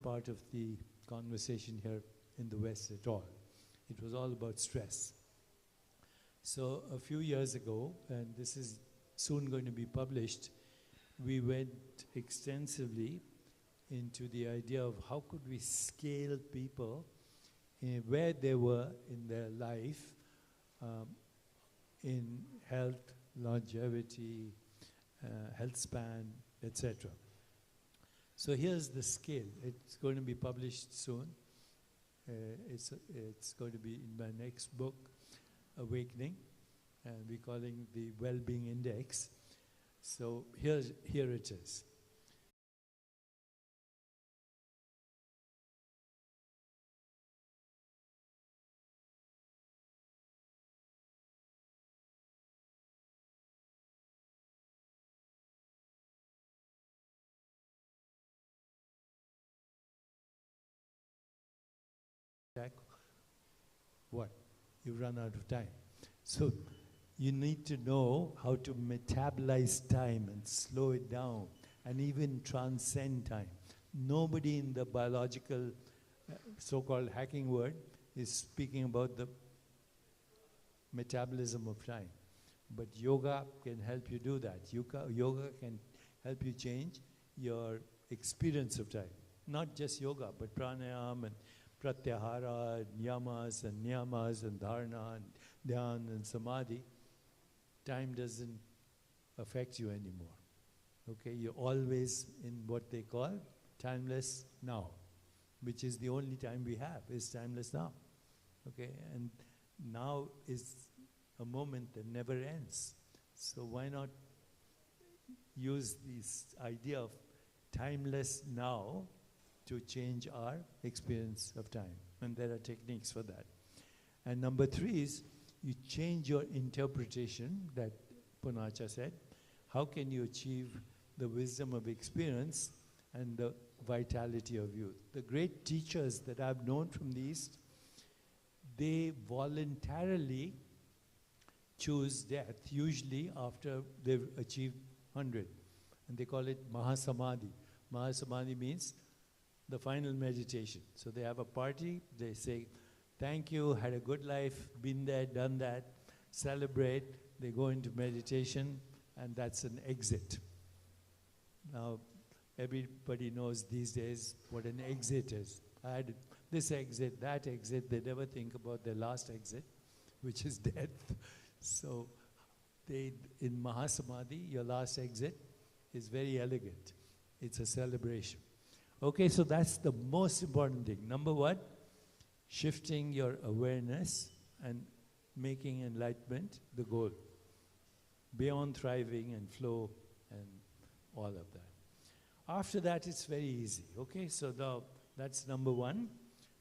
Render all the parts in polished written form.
part of the conversation here in the West at all. It was all about stress. So a few years ago, and this is soon going to be published, we went extensively into the idea of how could we scale people where they were in their life, in health, longevity, health span, etc. So here's the scale. It's going to be published soon. It's going to be in my next book, Awakening, and we're calling the Well-Being Index. So here it is. What? You run out of time. So you need to know how to metabolize time and slow it down and even transcend time. Nobody in the biological so-called hacking world is speaking about the metabolism of time. But yoga can help you do that. Yoga can help you change your experience of time. Not just yoga, but pranayama and pratyahara, and yamas and niyamas and dharana and dhyan and samadhi. Time doesn't affect you anymore. Okay, you're always in what they call timeless now, which is the only time we have, is timeless now. Okay, and now is a moment that never ends. So why not use this idea of timeless now to change our experience of time? And there are techniques for that. And number 3 is you change your interpretation, that Poonacha said. How can you achieve the wisdom of experience and the vitality of youth? The great teachers that I've known from the East, they voluntarily choose death, usually after they've achieved 100. And they call it Mahasamadhi. Mahasamadhi means the final meditation. So they have a party, they say, thank you, had a good life, been there, done that, celebrate, they go into meditation, and that's an exit. Now, everybody knows these days what an exit is. I had this exit, that exit, they never think about their last exit, which is death. So in Mahasamadhi, your last exit is very elegant. It's a celebration. Okay, so that's the most important thing. Number 1, shifting your awareness and making enlightenment the goal. Beyond thriving and flow and all of that. After that, it's very easy. Okay, so that's number 1.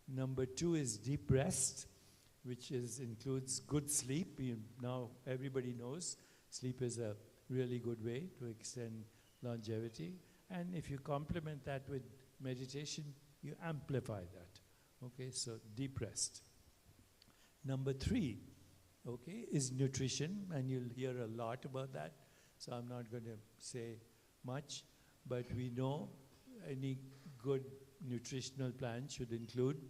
Number 2 is deep rest, which includes good sleep. Now everybody knows sleep is a really good way to extend longevity. And if you complement that with meditation, you amplify that. Okay, so deep rest. Number 3, okay, is nutrition, and you'll hear a lot about that. So I'm not going to say much, but we know any good nutritional plan should include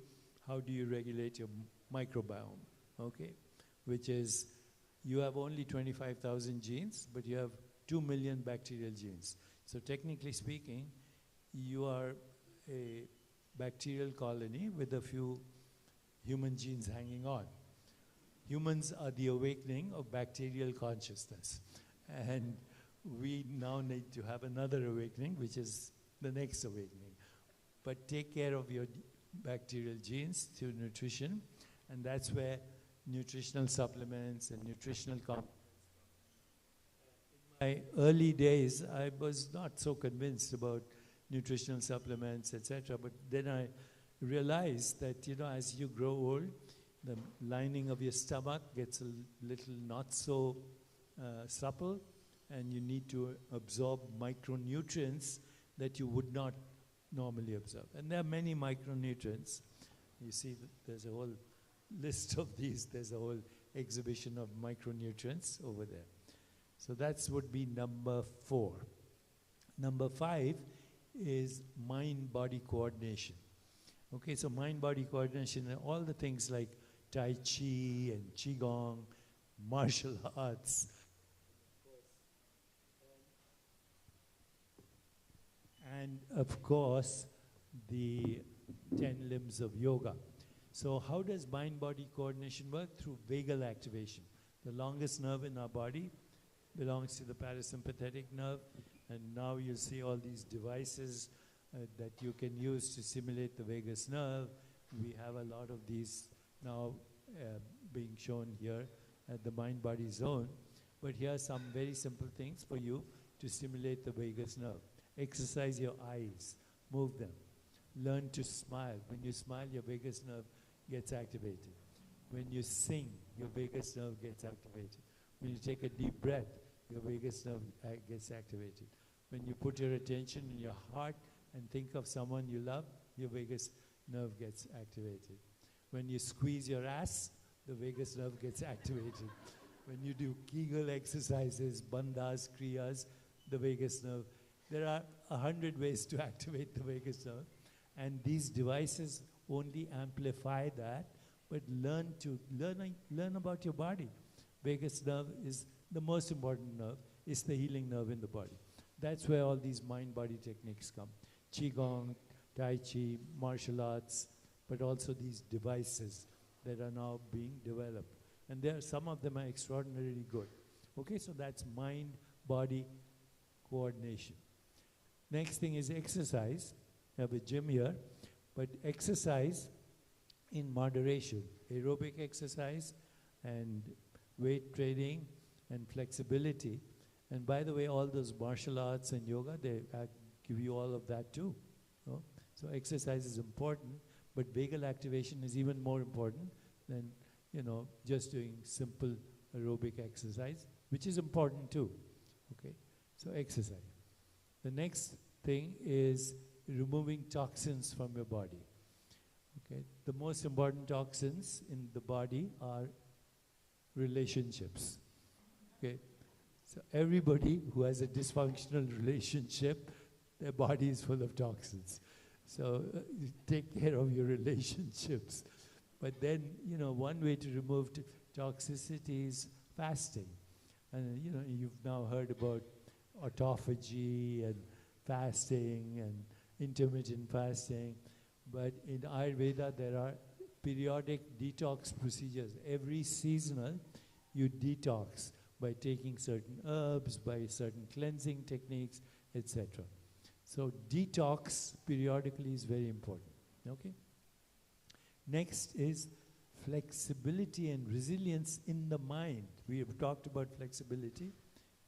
how do you regulate your microbiome, okay, which is you have only 25,000 genes, but you have 2 million bacterial genes. So technically speaking, you are a bacterial colony with a few human genes hanging on. Humans are the awakening of bacterial consciousness. And we now need to have another awakening, which is the next awakening. But take care of your bacterial genes through nutrition, and that's where nutritional supplements and nutritional in my early days, I was not so convinced about nutritional supplements, etc. But then I realized that, as you grow old, the lining of your stomach gets a little not so supple, and you need to absorb micronutrients that you would not normally absorb. And there are many micronutrients. You see, there's a whole list of these. There's a whole exhibition of micronutrients over there. So that would be number 4. Number 5 is mind-body coordination. Okay, so mind-body coordination and all the things like Tai Chi and Qigong, martial arts, and of course, the 10 limbs of yoga. So how does mind-body coordination work? Through vagal activation. The longest nerve in our body belongs to the parasympathetic nerve, and now you'll see all these devices that you can use to simulate the vagus nerve. We have a lot of these now being shown here at the mind-body zone. But here are some very simple things for you to stimulate the vagus nerve. Exercise your eyes, move them. Learn to smile. When you smile, your vagus nerve gets activated. When you sing, your vagus nerve gets activated. When you take a deep breath, your vagus nerve gets activated. When you put your attention in your heart and think of someone you love, your vagus nerve gets activated. When you squeeze your ass, the vagus nerve gets activated. When you do Kegel exercises, bandhas, kriyas, the vagus nerve. There are 100 ways to activate the vagus nerve, and these devices only amplify that, but learn about your body. Vagus nerve is the most important nerve. It's the healing nerve in the body. That's where all these mind-body techniques come. Qigong, Tai Chi, martial arts, but also these devices that are now being developed. And some of them are extraordinarily good. Okay, so that's mind-body coordination. Next thing is exercise. I have a gym here, but exercise in moderation. Aerobic exercise and weight training and flexibility. And by the way, all those martial arts and yoga, they give you all of that too. No? So exercise is important, but vagal activation is even more important than just doing simple aerobic exercise, which is important too. Okay, so exercise. The next thing is removing toxins from your body. Okay, the most important toxins in the body are relationships. Okay, so everybody who has a dysfunctional relationship, their body is full of toxins. So take care of your relationships. But then, one way to remove toxicity is fasting. And, you've now heard about autophagy and fasting and intermittent fasting. But in Ayurveda, there are periodic detox procedures. Every seasonal, you detox by taking certain herbs, by certain cleansing techniques, etc. So detox periodically is very important. Okay? Next is flexibility and resilience in the mind. We have talked about flexibility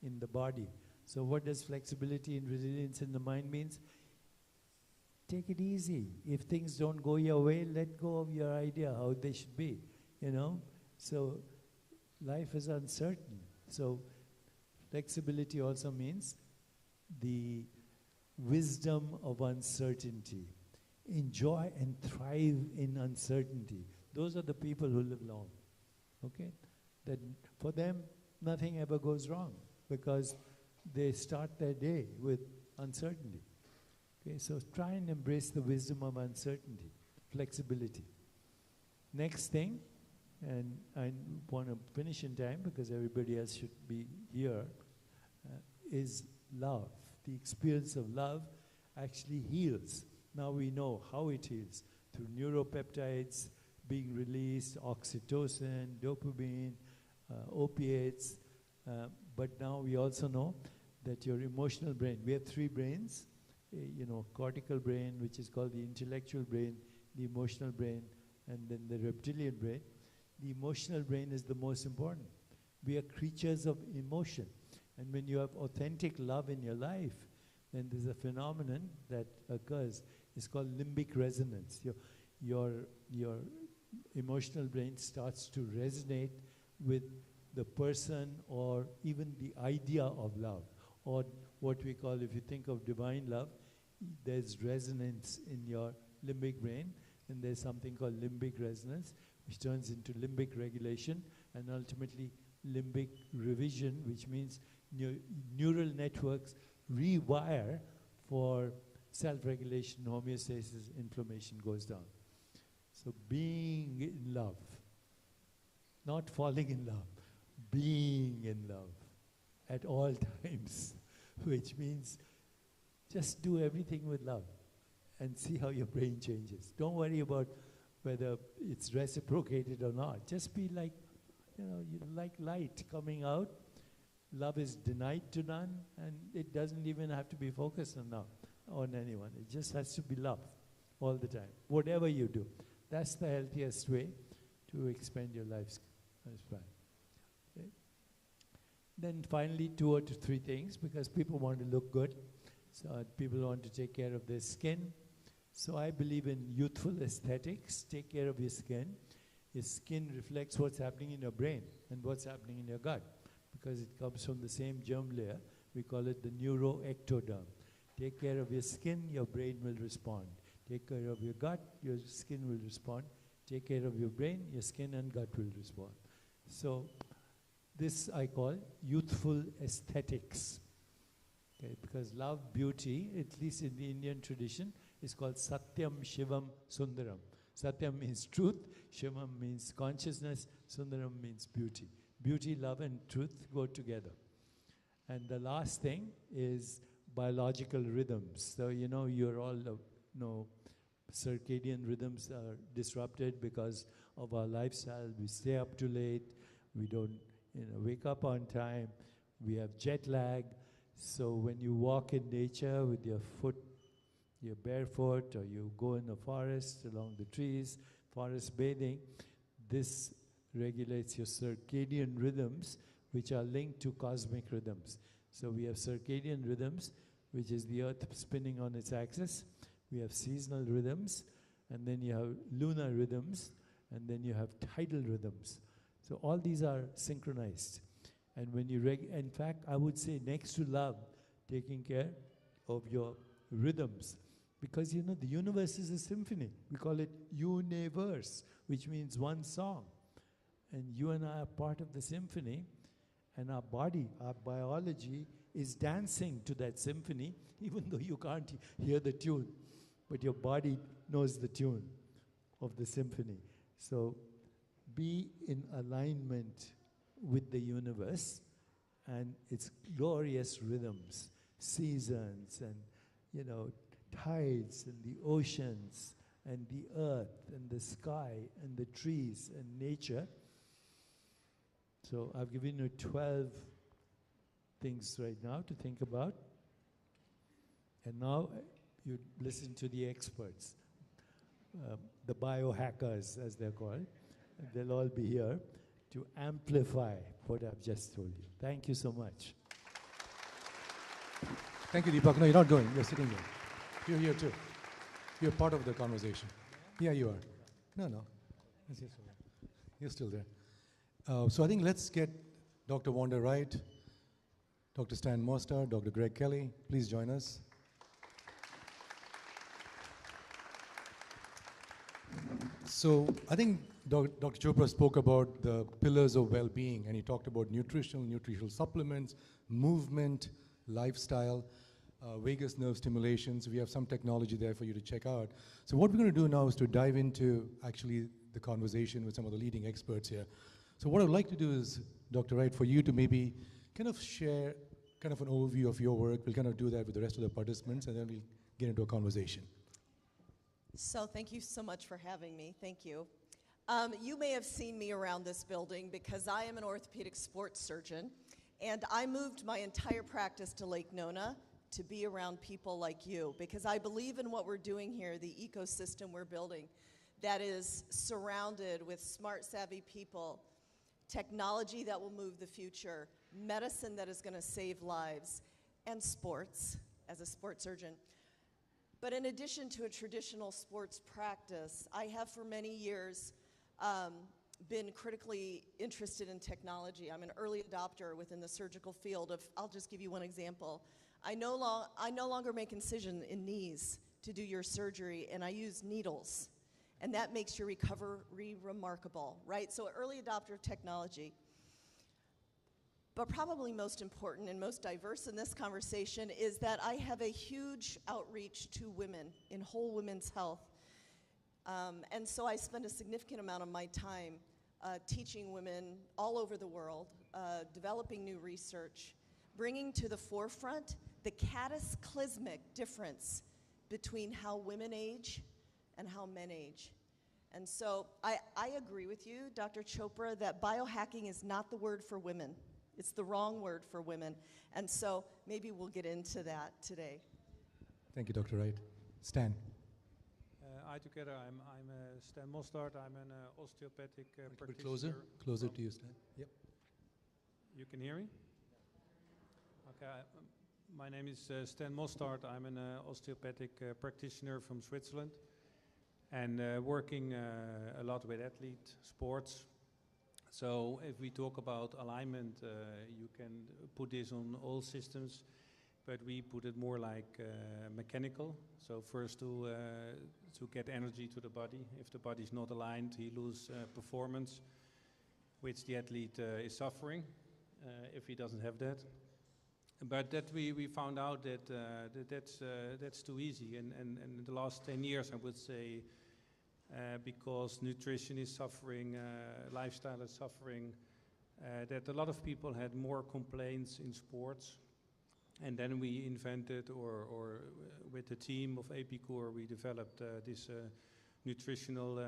in the body. So what does flexibility and resilience in the mind means? Take it easy. If things don't go your way, let go of your idea how they should be, So life is uncertain. So flexibility also means the wisdom of uncertainty. Enjoy and thrive in uncertainty. Those are the people who live long. Okay? That for them, nothing ever goes wrong because they start their day with uncertainty. Okay, so try and embrace the wisdom of uncertainty, flexibility. Next thing, and I want to finish in time because everybody else should be here, is love. The experience of love actually heals. Now we know how it heals, through neuropeptides being released, oxytocin, dopamine, opiates, but now we also know that your emotional brain, we have three brains, cortical brain, which is called the intellectual brain, the emotional brain, and then the reptilian brain. The emotional brain is the most important. We are creatures of emotion. And when you have authentic love in your life, then there's a phenomenon that occurs. It's called limbic resonance. Your emotional brain starts to resonate with the person or even the idea of love, or what we call, if you think of divine love, there's resonance in your limbic brain, and there's something called limbic resonance, which turns into limbic regulation, and ultimately limbic revision, which means neural networks rewire for self-regulation, homeostasis, inflammation goes down. So being in love, not falling in love, being in love at all times, which means just do everything with love and see how your brain changes. Don't worry about whether it's reciprocated or not. Just be like, you like light coming out. Love is denied to none, and it doesn't even have to be focused on anyone. It just has to be love all the time, whatever you do. That's the healthiest way to expand your lifespan. Okay. Then finally, 2 or 3 things, because people want to look good. So people want to take care of their skin. So I believe in youthful aesthetics. Take care of your skin. Your skin reflects what's happening in your brain and what's happening in your gut, because it comes from the same germ layer. We call it the neuroectoderm. Take care of your skin, your brain will respond. Take care of your gut, your skin will respond. Take care of your brain, your skin and gut will respond. So this I call youthful aesthetics. Okay, because love, beauty, at least in the Indian tradition, is called Satyam, Shivam, Sundaram. Satyam means truth, Shivam means consciousness, Sundaram means beauty. Beauty, love, and truth go together. And the last thing is biological rhythms. So, you're all, circadian rhythms are disrupted because of our lifestyle. We stay up too late. We don't, wake up on time. We have jet lag. So when you walk in nature with your barefoot, or you go in the forest along the trees, forest bathing, this regulates your circadian rhythms, which are linked to cosmic rhythms. So we have circadian rhythms, which is the earth spinning on its axis. We have seasonal rhythms, and then you have lunar rhythms, and then you have tidal rhythms. So all these are synchronized. And when you, in fact, I would say next to love, taking care of your rhythms. Because, the universe is a symphony. We call it universe, which means one song. And you and I are part of the symphony, and our body, our biology, is dancing to that symphony, even though you can't hear the tune. But your body knows the tune of the symphony. So be in alignment with the universe and its glorious rhythms, seasons, and, tides, and the oceans, and the earth, and the sky, and the trees, and nature. So I've given you 12 things right now to think about. And now you listen to the experts, the biohackers, as they're called. They'll all be here to amplify what I've just told you. Thank you so much. Thank you, Deepak. No, you're not going. You're sitting here. You're here too. You're part of the conversation. Yeah, you are. No. You're still there. So I think let's get Dr. Vonda Wright, Dr. Stan Mostar, Dr. Greg Kelly. Please join us. So I think Dr. Chopra spoke about the pillars of well-being, and he talked about nutritional supplements, movement, lifestyle, vagus nerve stimulation. So we have some technology there for you to check out. So what we're going to do now is to dive into actually the conversation with some of the leading experts here. So what I'd like to do is, Dr. Wright, for you to maybe kind of share kind of an overview of your work. We'll kind of do that with the rest of the participants, and then we'll get into a conversation. So thank you so much for having me. Thank you. You may have seen me around this building because I am an orthopedic sports surgeon, and I moved my entire practice to Lake Nona to be around people like you, because I believe in what we're doing here, the ecosystem we're building that is surrounded with smart, savvy people, technology that will move the future, medicine that is going to save lives, and sports, as a sports surgeon. But in addition to a traditional sports practice, I have for many years been critically interested in technology. I'm an early adopter within the surgical field of, I'll just give you one example. I no longer make incision in knees to do your surgery, and I use needles. And that makes your recovery remarkable, right? So early adopter of technology. But probably most important and most diverse in this conversation is that I have a huge outreach to women in whole women's health. And so I spend a significant amount of my time teaching women all over the world, developing new research, bringing to the forefront the cataclysmic difference between how women age and how men age. And so I agree with you, Dr. Chopra, that biohacking is not the word for women. It's the wrong word for women. And so maybe we'll get into that today. Thank you, Dr. Wright. Stan. Hi together, I'm Stan Mostard. I'm an osteopathic practitioner. A bit closer to you, Stan. Yep. You can hear me? Okay, my name is Stan Mostard. I'm an osteopathic practitioner from Switzerland and working a lot with athlete sports. So if we talk about alignment, you can put this on all systems, but we put it more like mechanical. So first to get energy to the body. If the body is not aligned, he loses performance, which the athlete is suffering if he doesn't have that. But that we found out that that's too easy. And in the last 10 years, I would say, because nutrition is suffering, lifestyle is suffering, that a lot of people had more complaints in sports. And then we invented, or with the team of Epicure, we developed this nutritional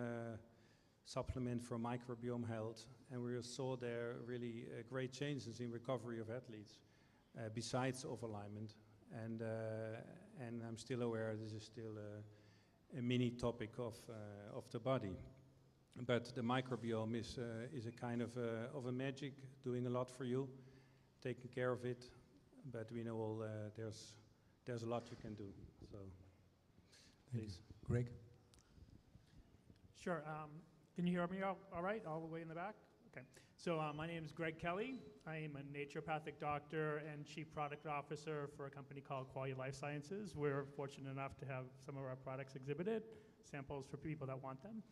supplement for microbiome health. And we saw there really great changes in recovery of athletes, besides of alignment. And I'm still aware this is still a mini topic of the body. But the microbiome is a kind of a magic, doing a lot for you, taking care of it. But we know all there's a lot you can do. So, please, Greg. Sure. Can you hear me all right, all the way in the back? Okay. So my name is Greg Kelly. I am a naturopathic doctor and chief product officer for a company called Qualia Life Sciences. We're fortunate enough to have some of our products exhibited, samples for people that want them.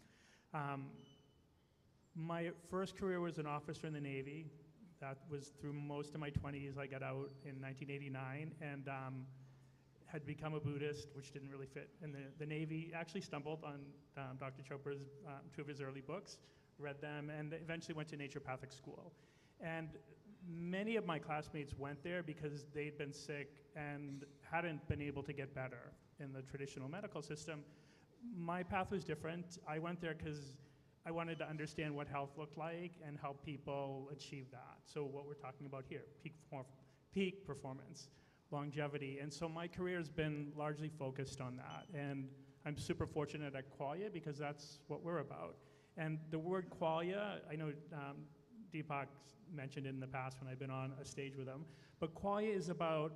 My first career was an officer in the Navy. That was through most of my 20s. I got out in 1989 and had become a Buddhist, which didn't really fit in the Navy. Actually stumbled on Dr. Chopra's, two of his early books, read them, and eventually went to naturopathic school. And many of my classmates went there because they'd been sick and hadn't been able to get better in the traditional medical system. My path was different. I went there because I wanted to understand what health looked like and help people achieve that. So what we're talking about here, peak performance, longevity. And so my career has been largely focused on that. And I'm super fortunate at Qualia because that's what we're about. And the word Qualia, I know Deepak mentioned it in the past when I've been on a stage with him, but Qualia is about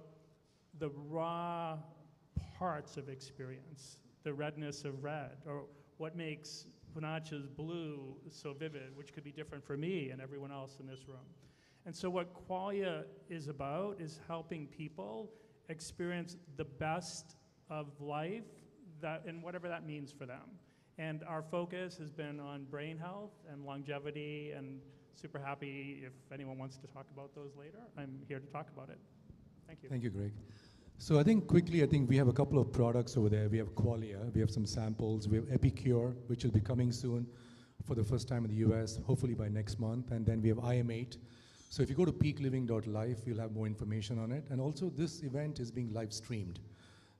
the raw parts of experience, the redness of red, or what makes Poonacha's blue so vivid, which could be different for me and everyone else in this room. And so what Qualia is about is helping people experience the best of life, and whatever that means for them. And our focus has been on brain health and longevity, and super happy if anyone wants to talk about those later. I'm here to talk about it. Thank you. Thank you, Greg. So I think we have a couple of products over there. We have Qualia, we have some samples, we have Epicure, which will be coming soon for the first time in the US, hopefully by next month, and then we have IM8. So if you go to peakliving.life, you'll have more information on it. And also this event is being live streamed.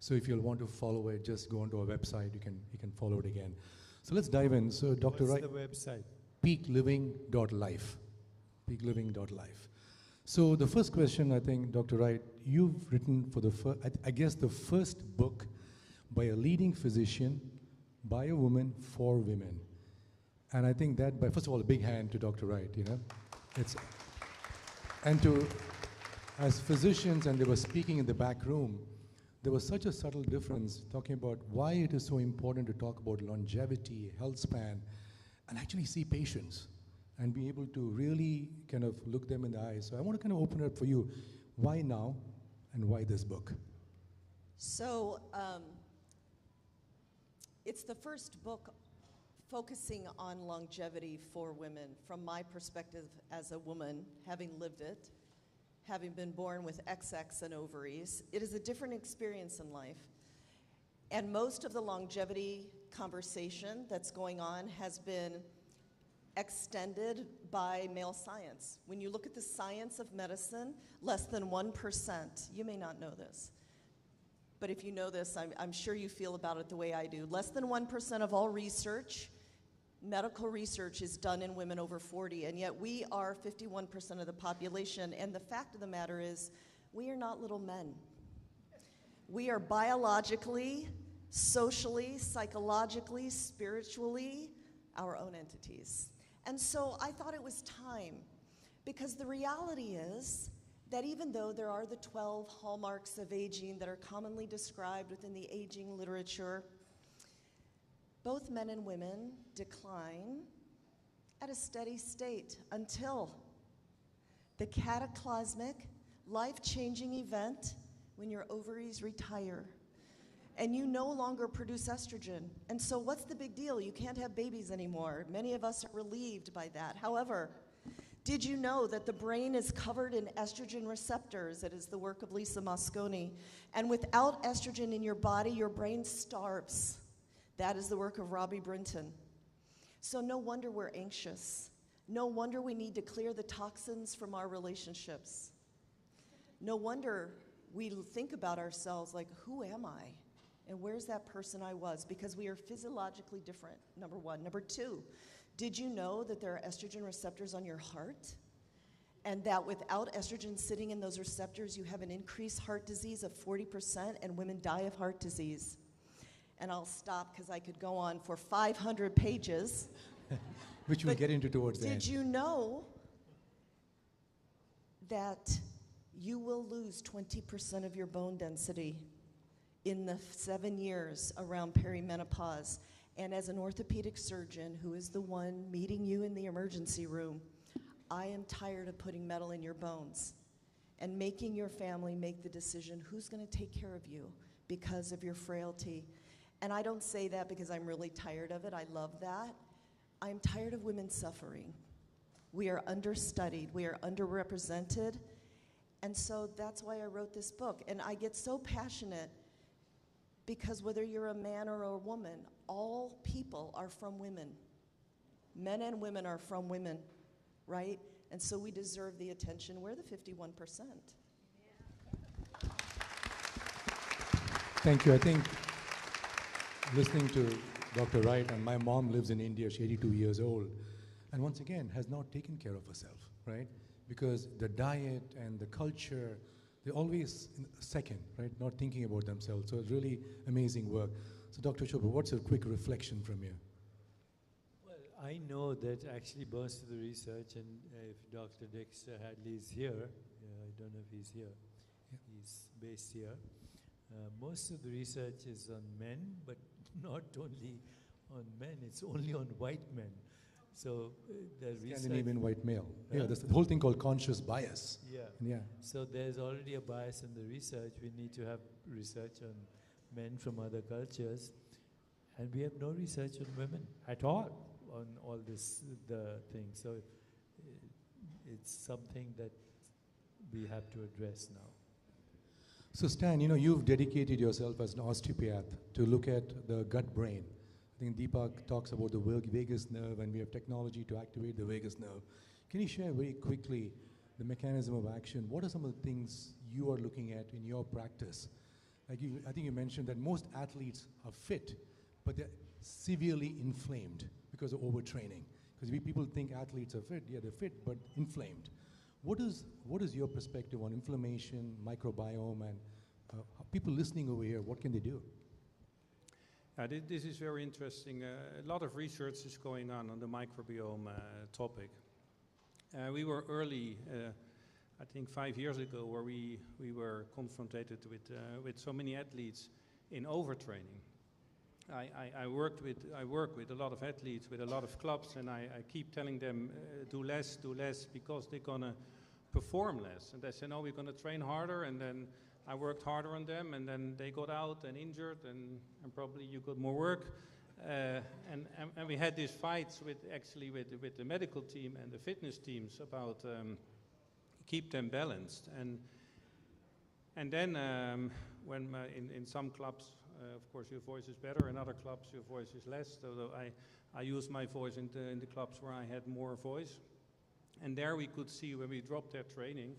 So if you'll want to follow it, just go onto our website, you can follow it again. So let's dive in. So Dr. Wright. What's the website? Peakliving.life. Peakliving.life. So the first question, I think, Dr. Wright, you've written for I guess the first book by a leading physician, by a woman, for women. And I think that, first of all, a big hand to Dr. Wright, you know. As physicians, and they were speaking in the back room, there was such a subtle difference talking about why it is so important to talk about longevity, health span, and actually see patients and be able to really kind of look them in the eyes. So I want to kind of open it up for you. Why now, and why this book? So it's the first book focusing on longevity for women from my perspective as a woman, having lived it having been born with XX and ovaries. It is a different experience in life. And most of the longevity conversation that's going on has been extended by male science. When you look at the science of medicine, less than 1%, you may not know this, but if you know this, I'm sure you feel about it the way I do. Less than 1% of all research, medical research, is done in women over 40, and yet we are 51% of the population, and the fact of the matter is, we are not little men. We are biologically, socially, psychologically, spiritually, our own entities. And so I thought it was time, because the reality is that even though there are the 12 hallmarks of aging that are commonly described within the aging literature, both men and women decline at a steady state until the cataclysmic, life-changing event when your ovaries retire and you no longer produce estrogen. And so what's the big deal? You can't have babies anymore. Many of us are relieved by that. However, did you know that the brain is covered in estrogen receptors? It is the work of Lisa Mosconi. And without estrogen in your body, your brain starves. That is the work of Robbie Brinton. So no wonder we're anxious. No wonder we need to clear the toxins from our relationships. No wonder we think about ourselves like, who am I? And where's that person I was? Because we are physiologically different, number one. Number two, did you know that there are estrogen receptors on your heart? And that without estrogen sitting in those receptors, you have an increased heart disease of 40%, and women die of heart disease. And I'll stop because I could go on for 500 pages. Which we'll get into towards the end. Did you know that you will lose 20% of your bone density in the 7 years around perimenopause? And as an orthopedic surgeon who is the one meeting you in the emergency room, I am tired of putting metal in your bones and making your family make the decision who's going to take care of you because of your frailty. And I don't say that because I'm really tired of it. I love that. I'm tired of women suffering. We are understudied. We are underrepresented. And so that's why I wrote this book. And I get so passionate because whether you're a man or a woman, all people are from women. Men and women are from women, right? And so we deserve the attention. We're the 51%. Thank you. I think listening to Dr. Wright, and my mom lives in India, she's 82 years old, and once again has not taken care of herself, right? Because the diet and the culture, they're always second, right? Not thinking about themselves. So it's really amazing work. So Dr. Chopra, what's a quick reflection from you? Well, I know that actually most of the research, and if Dr. Dix Hadley is here, I don't know if he's here, he's based here, most of the research is on men, but not only on men, it's only on white men. So the Scandinavian white male. Yeah, there's the whole thing called conscious bias. Yeah. So there's already a bias in the research. We need to have research on men from other cultures. And we have no research on women at all on all this, the thing. So it's something that we have to address now. So Stan, you've dedicated yourself as an osteopath to look at the gut brain. I think Deepak talks about the vagus nerve, and we have technology to activate the vagus nerve. Can you share very quickly the mechanism of action? What are some of the things you are looking at in your practice? Like I think you mentioned that most athletes are fit, but they're severely inflamed because of overtraining. Because people think athletes are fit, yeah, they're fit, but inflamed. What is your perspective on inflammation, microbiome, and people listening over here, what can they do? This is very interesting. A lot of research is going on the microbiome topic. We were early, I think 5 years ago, where we were confronted with so many athletes in overtraining. I work with a lot of athletes, with a lot of clubs, and I keep telling them, do less, because they're going to perform less. And they say, no, we're going to train harder, and then I worked harder on them, and then they got out and injured, and probably you got more work. And we had these fights with the medical team and the fitness teams about keep them balanced. And then when in some clubs, of course, your voice is better. In other clubs, your voice is less. So I use my voice in the clubs where I had more voice. And there we could see when we dropped their training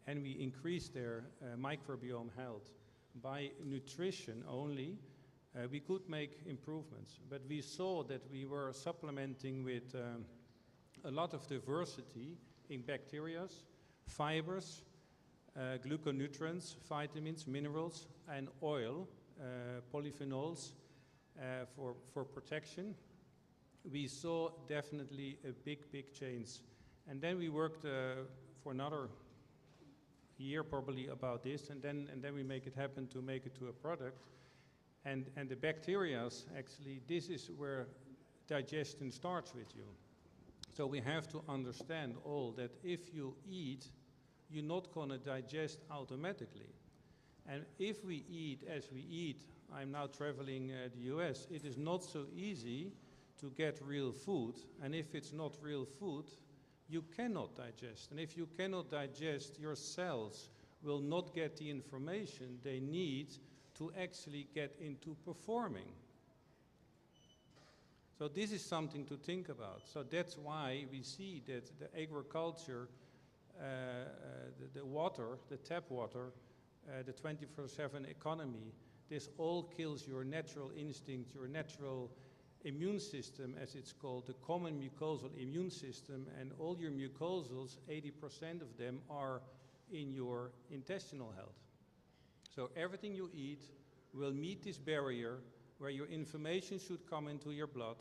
and we increased their microbiome health by nutrition only, we could make improvements. But we saw that we were supplementing with a lot of diversity in bacteria, fibers, gluconutrients, vitamins, minerals, and oil, polyphenols for protection. We saw definitely a big change. And then we worked for another year probably about this, and then we make it happen to make it to a product. And the bacteria, actually, this is where digestion starts with you. So we have to understand all that if you eat, you're not going to digest automatically. And if we eat as we eat, I'm now traveling the US, it is not so easy to get real food. And if it's not real food, you cannot digest. And if you cannot digest, your cells will not get the information they need to actually get into performing. So this is something to think about. So that's why we see that the agriculture, the water, the tap water, the 24/7 economy, this all kills your natural instinct, your natural immune system, as it's called, the common mucosal immune system, and all your mucosals, 80% of them are in your intestinal health. So everything you eat will meet this barrier where your information should come into your blood,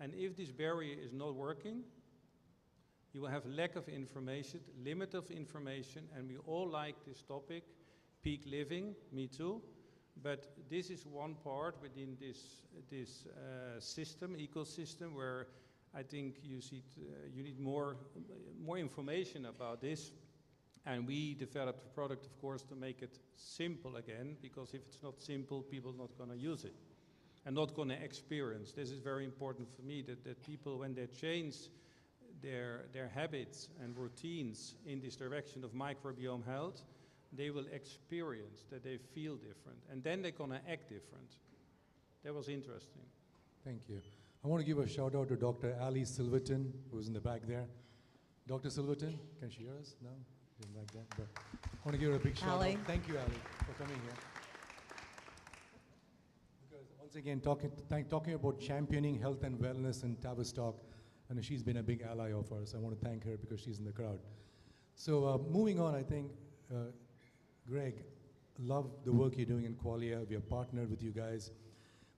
and if this barrier is not working, you will have lack of information, limit of information, and we all like this topic, peak living, me too. But this is one part within this system, ecosystem, where I think you need more information about this. And we developed a product, of course, to make it simple again, because if it's not simple, people are not going to use it and not going to experience. This is very important for me, that people, when they change their habits and routines in this direction of microbiome health, they will experience that they feel different, and then they're going to act different. That was interesting. Thank you. I want to give a shout out to Dr. Ali Silverton, who's in the back there. Dr. Silverton, can she hear us? No? She's back there. But I want to give her a big shout out. Thank you, Ali, for coming here. Because once again, talking about championing health and wellness in Tavistock, and she's been a big ally of ours. I want to thank her because she's in the crowd. So moving on, I think, Greg, love the work you're doing in Qualia. We have partnered with you guys.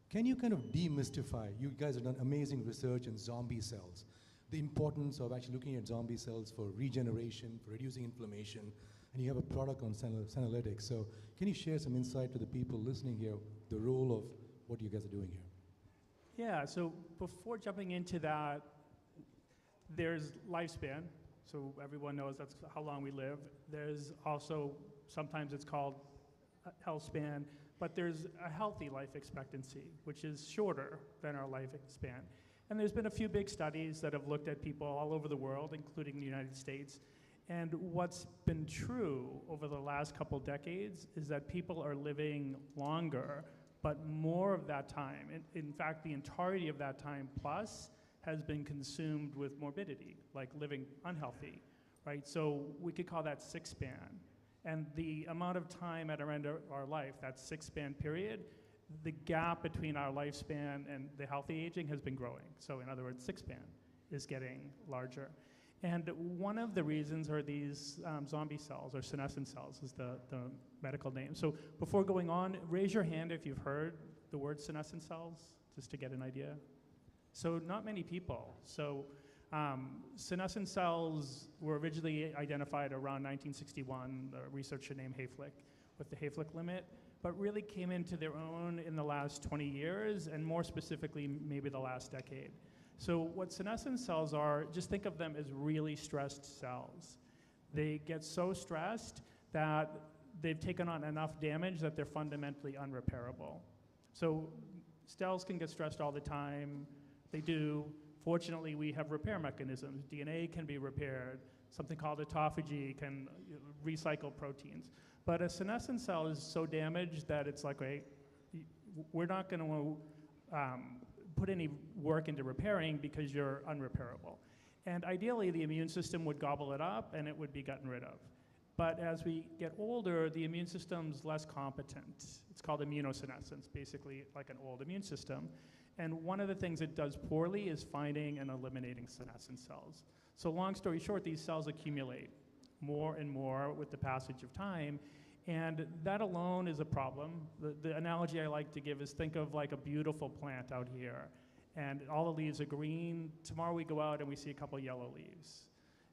Can you kind of demystify, you guys have done amazing research in zombie cells, the importance of actually looking at zombie cells for regeneration, for reducing inflammation, and you have a product on Senolytics. So can you share some insight to the people listening here, the role of what you guys are doing here? Yeah, so before jumping into that, there's lifespan. So everyone knows that's how long we live. There's also, sometimes it's called health span, but there's a healthy life expectancy, which is shorter than our life span. And there's been a few big studies that have looked at people all over the world, including the United States. And what's been true over the last couple decades is that people are living longer, but more of that time, in fact, the entirety of that time plus, has been consumed with morbidity, like living unhealthy, right? So we could call that sick span. And the amount of time at our end of our life, that sick span period, the gap between our lifespan and the healthy aging has been growing. So in other words, sick span is getting larger. And one of the reasons are these zombie cells, or senescent cells is the medical name. So before going on, raise your hand if you've heard the word senescent cells, just to get an idea. So not many people. So senescent cells were originally identified around 1961, a researcher named Hayflick, with the Hayflick limit, but really came into their own in the last 20 years, and more specifically, maybe the last decade. So what senescent cells are, just think of them as really stressed cells. They get so stressed that they've taken on enough damage that they're fundamentally unrepairable. So cells can get stressed all the time. They do. Fortunately, we have repair mechanisms. DNA can be repaired. something called autophagy can recycle proteins. But a senescent cell is so damaged that it's like, wait, we're not going to put any work into repairing because you're unrepairable. And ideally, the immune system would gobble it up and it would be gotten rid of. But as we get older, the immune system's less competent. It's called immunosenescence, basically like an old immune system. And one of the things it does poorly is finding and eliminating senescent cells. So long story short, these cells accumulate more and more with the passage of time. And that alone is a problem. The analogy I like to give is think of like a beautiful plant out here. And all the leaves are green. Tomorrow we go out and we see a couple yellow leaves.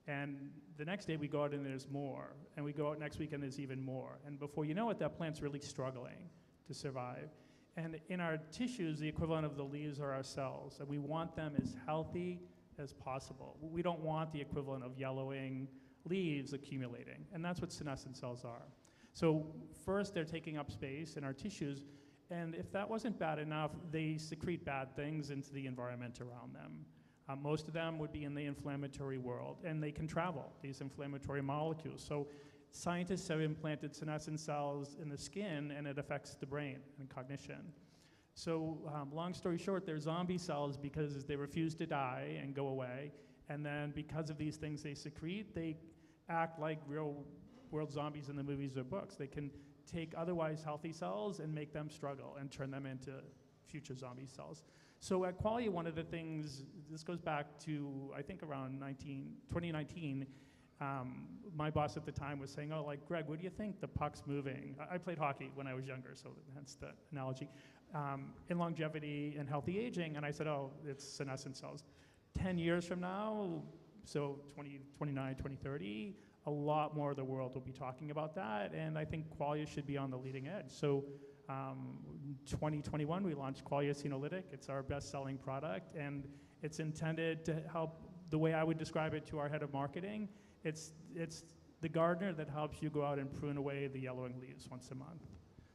And the next day we go out and there's more. And we go out next week and there's even more. And before you know it, that plant's really struggling to survive. And in our tissues, the equivalent of the leaves are our cells. And we want them as healthy as possible. We don't want the equivalent of yellowing leaves accumulating. And that's what senescent cells are. So first, they're taking up space in our tissues. And if that wasn't bad enough, they secrete bad things into the environment around them. Most of them would be in the inflammatory world, and they can travel, these inflammatory molecules. So scientists have implanted senescent cells in the skin, and it affects the brain and cognition. So long story short, they're zombie cells because they refuse to die and go away. And then because of these things they secrete, they act like real world zombies in the movies or books. They can take otherwise healthy cells and make them struggle and turn them into future zombie cells. So at Qualia, one of the things, this goes back to, I think around 2019, my boss at the time was saying, oh, like, Greg, what do you think the puck's moving? I played hockey when I was younger, so that's the analogy. In longevity and healthy aging, and I said, oh, it's senescent cells. 10 years from now, so 2029, 2030, a lot more of the world will be talking about that, and I think Qualia should be on the leading edge. So 2021, we launched Qualia Senolytic. It's our best-selling product, and it's intended to help, the way I would describe it to our head of marketing, it's the gardener that helps you go out and prune away the yellowing leaves once a month.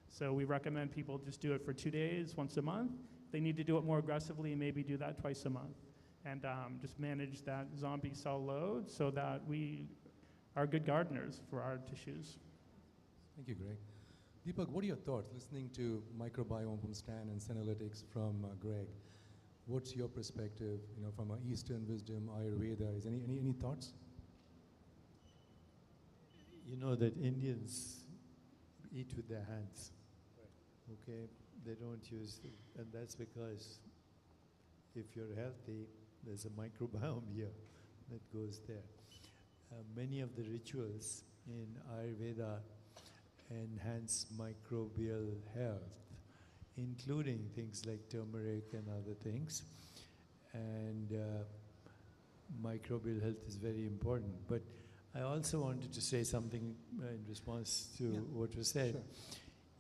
So we recommend people just do it for 2 days, once a month. They need to do it more aggressively, maybe do that twice a month. And just manage that zombie cell load so that we are good gardeners for our tissues. Thank you, Greg. Deepak, what are your thoughts listening to Microbiome from Stan and Senolytics from Greg? What's your perspective, from Eastern wisdom, Ayurveda? Is any thoughts? You know that Indians eat with their hands. Right. Okay, they don't use, and that's because if you're healthy, there's a microbiome here that goes there. Many of the rituals in Ayurveda enhance microbial health, including things like turmeric and other things. And microbial health is very important. But I also wanted to say something in response to what was said.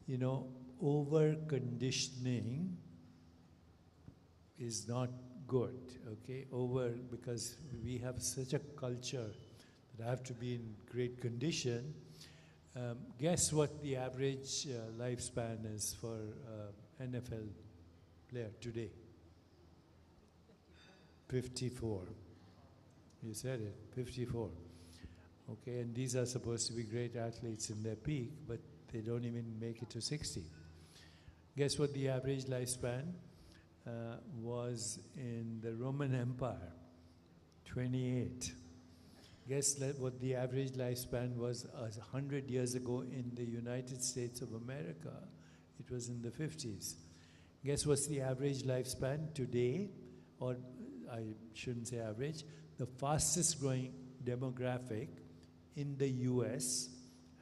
Sure. Over-conditioning is not good, okay? Because we have such a culture that I have to be in great condition. Guess what the average lifespan is for NFL player today? 54. You said it, 54. Okay, and these are supposed to be great athletes in their peak, but they don't even make it to 60. Guess what the average lifespan was in the Roman Empire? 28. Guess what the average lifespan was 100 years ago in the United States of America? It was in the 50s. Guess what's the average lifespan today? Or I shouldn't say average. The fastest growing demographic in the US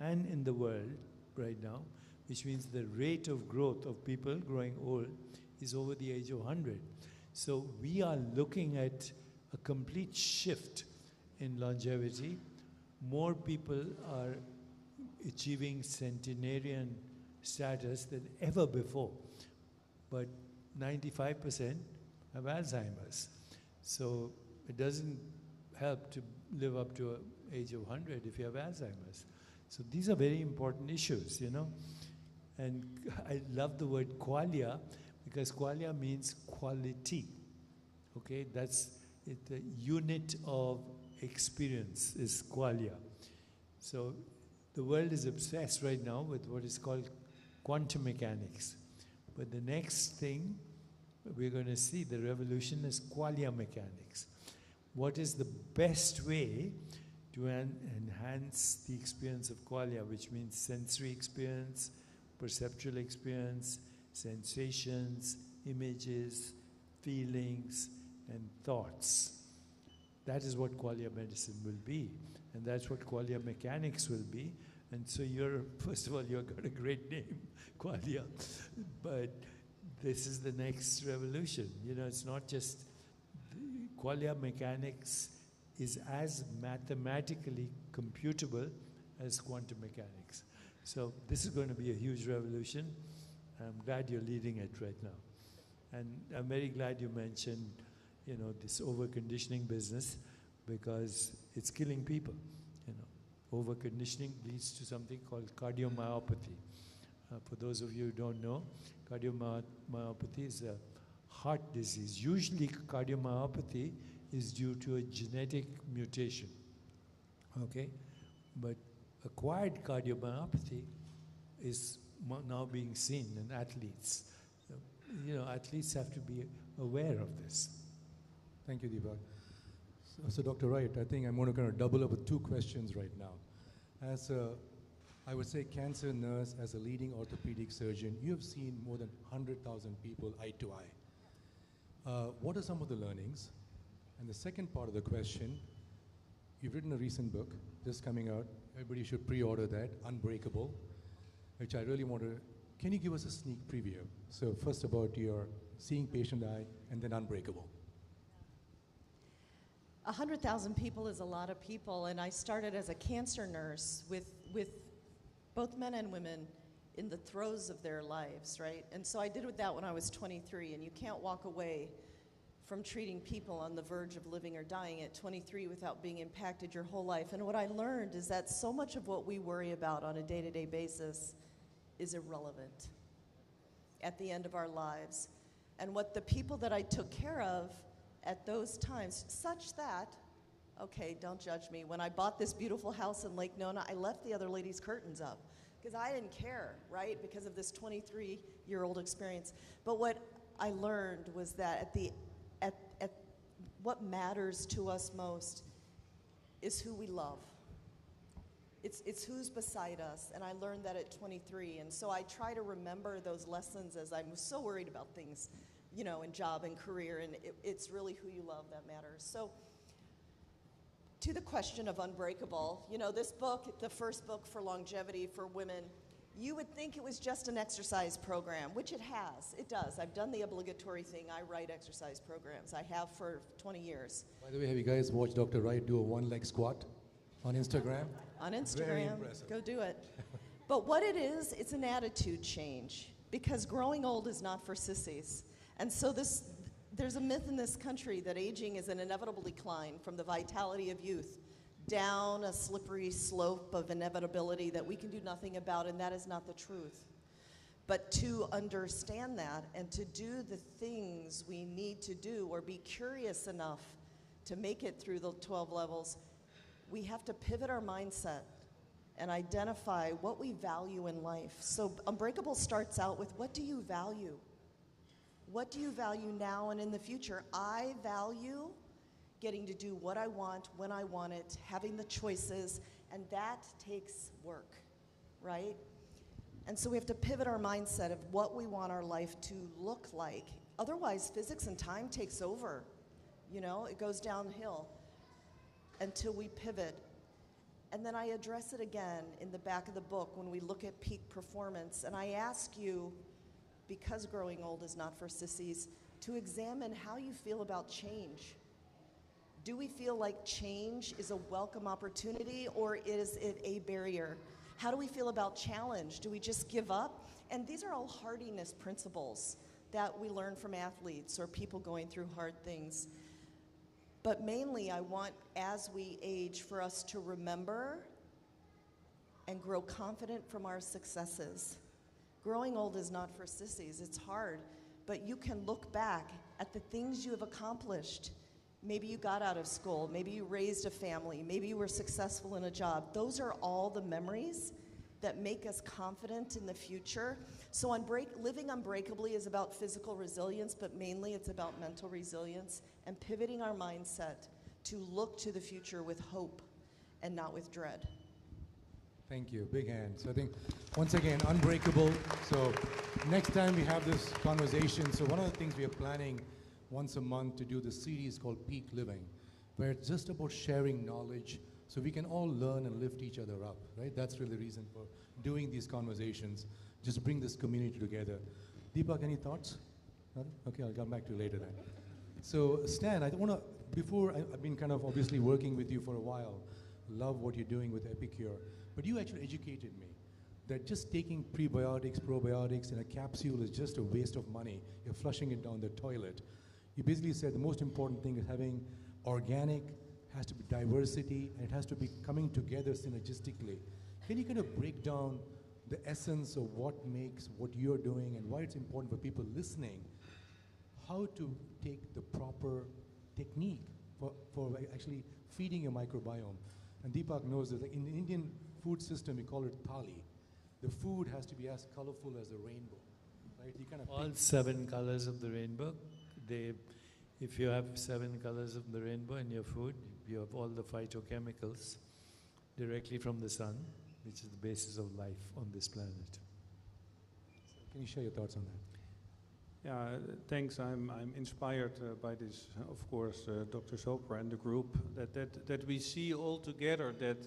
and in the world right now, which means the rate of growth of people growing old is over the age of 100. So we are looking at a complete shift in longevity. More people are achieving centenarian status than ever before, but 95% have Alzheimer's. So it doesn't help to live up to an age of 100 if you have Alzheimer's. So these are very important issues, And I love the word qualia, because qualia means quality. Okay, that's the unit of experience is qualia. So the world is obsessed right now with what is called quantum mechanics. But the next thing we're going to see, the revolution, is qualia mechanics. What is the best way to enhance the experience of qualia, which means sensory experience, perceptual experience, sensations, images, feelings, and thoughts. That is what qualia medicine will be, and that's what qualia mechanics will be. And so first of all, you've got a great name, qualia, but this is the next revolution. You know, it's not just, qualia mechanics is as mathematically computable as quantum mechanics. So this is going to be a huge revolution. I'm glad you're leading it right now. And I'm very glad you mentioned, you know, this over-conditioning business, because it's killing people. You know, over-conditioning leads to something called cardiomyopathy. For those of you who don't know, cardiomyopathy is a heart disease. Usually cardiomyopathy is due to a genetic mutation, okay? But acquired cardiomyopathy is now being seen in athletes. So, you know, athletes have to be aware of this. Thank you, Deepak. So Dr. Wright, I think I'm going to kind of double up with two questions right now. As a, I would say, cancer nurse, as a leading orthopedic surgeon, you have seen more than 100,000 people eye to eye. What are some of the learnings? And the second part of the question, you've written a recent book, just coming out. Everybody should pre-order that, Unbreakable, which I really want to, can you give us a sneak preview? So first about your seeing patient eye, and then Unbreakable. 100,000 people is a lot of people, and I started as a cancer nurse with both men and women in the throes of their lives, right? And so I did that when I was 23, and you can't walk away from treating people on the verge of living or dying at 23 without being impacted your whole life. And what I learned is that so much of what we worry about on a day-to-day basis is irrelevant at the end of our lives. And what the people that I took care of at those times, such that, okay, don't judge me, when I bought this beautiful house in Lake Nona, I left the other lady's curtains up because I didn't care, right, because of this 23-year-old experience. But what I learned was that at what matters to us most is who we love. It's who's beside us, and I learned that at 23, and so I try to remember those lessons as I'm so worried about things, you know, in job and career, and it's really who you love that matters. So to the question of Unbreakable, you know, this book, the first book for longevity for women, you would think it was just an exercise program, which it has. It does. I've done the obligatory thing. I write exercise programs. I have for 20 years. By the way, have you guys watched Dr. Wright do a one-leg squat on Instagram? On Instagram. Very impressive. Go do it. But what it is, it's an attitude change, because growing old is not for sissies. And so there's a myth in this country that aging is an inevitable decline from the vitality of youth down a slippery slope of inevitability that we can do nothing about, and that is not the truth. But to understand that and to do the things we need to do, or be curious enough to make it through the 12 levels, we have to pivot our mindset and identify what we value in life. So Unbreakable starts out with, what do you value? What do you value now and in the future? I value getting to do what I want, when I want it, having the choices, and that takes work, right? And so we have to pivot our mindset of what we want our life to look like. Otherwise, physics and time takes over. You know, it goes downhill until we pivot. And then I address it again in the back of the book when we look at peak performance. And I ask you, because growing old is not for sissies, to examine how you feel about change. Do we feel like change is a welcome opportunity, or is it a barrier? How do we feel about challenge? Do we just give up? And these are all hardiness principles that we learn from athletes or people going through hard things. But mainly I want, as we age, for us to remember and grow confident from our successes. Growing old is not for sissies. It's hard, but you can look back at the things you have accomplished maybe you got out of school, maybe you raised a family, maybe you were successful in a job. Those are all the memories that make us confident in the future. So living unbreakably is about physical resilience, but mainly it's about mental resilience and pivoting our mindset to look to the future with hope and not with dread. Thank you. Big hand. So I think, once again, Unbreakable. So next time we have this conversation, so one of the things we are planning once a month to do this series called Peak Living, where it's just about sharing knowledge so we can all learn and lift each other up, right? That's really the reason for doing these conversations, just bring this community together. Deepak, any thoughts? Nothing? Okay, I'll come back to you later then. So Stan, I want to, I've been kind of obviously working with you for a while, love what you're doing with Epicure, but you actually educated me that just taking prebiotics, probiotics in a capsule is just a waste of money. You're flushing it down the toilet. You basically said the most important thing is having organic, has to be diversity, and it has to be coming together synergistically. Can you kind of break down the essence of what makes what you're doing and why it's important for people listening, how to take the proper technique for actually feeding your microbiome? And Deepak knows that, like in the Indian food system, we call it thali. The food has to be as colorful as a rainbow, right? You kind of all 7 colors of the rainbow. If you have 7 colors of the rainbow in your food, you have all the phytochemicals directly from the sun, which is the basis of life on this planet. Can you share your thoughts on that? Yeah, thanks. I'm inspired by this, of course, Dr. Chopra and the group, that we see all together that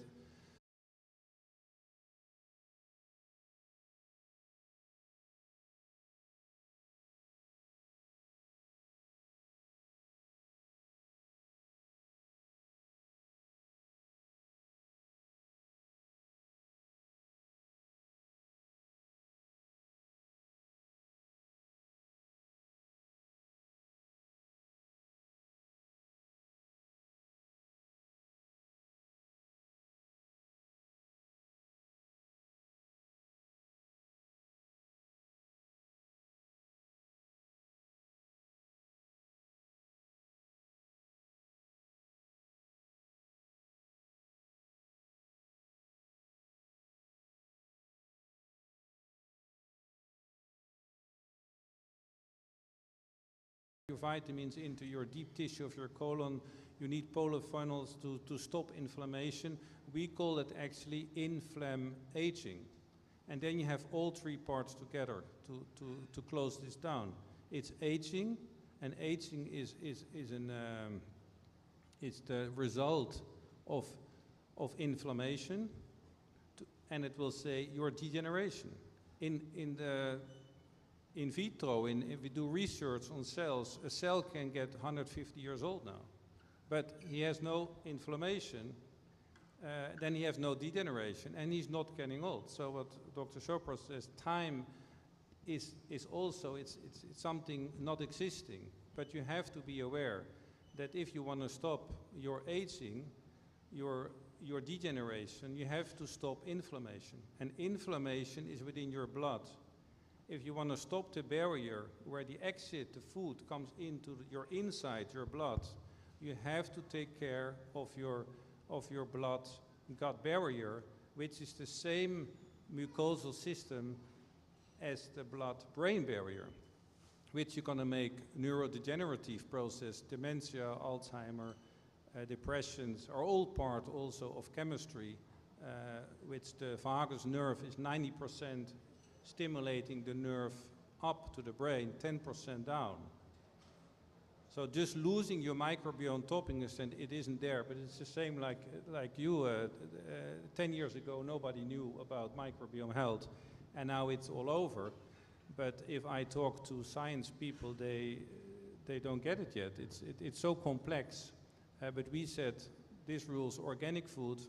your vitamins into your deep tissue of your colon. You need polyphenols to stop inflammation. We call it actually aging. And then you have all 3 parts together to close this down. It's aging, and aging is the result of inflammation, and it will say your degeneration. In vitro, if we do research on cells, a cell can get 150 years old now. But he has no inflammation, then he has no degeneration, and he's not getting old. So what Dr. Chopra says, time is also, it's something not existing. But you have to be aware that if you want to stop your aging, your degeneration, you have to stop inflammation. And inflammation is within your blood. If you want to stop the barrier where the exit, the food, comes into your inside, your blood, you have to take care of your blood-gut barrier, which is the same mucosal system as the blood-brain barrier, which you're going to make neurodegenerative process, dementia, Alzheimer, depressions, are all part also of chemistry, which the vagus nerve is 90% stimulating the nerve up to the brain, 10% down. So just losing your microbiome topping, it isn't there, but it's the same like you. 10 years ago, nobody knew about microbiome health, and now it's all over. But if I talk to science people, they don't get it yet. It's so complex. But we said this rules organic food,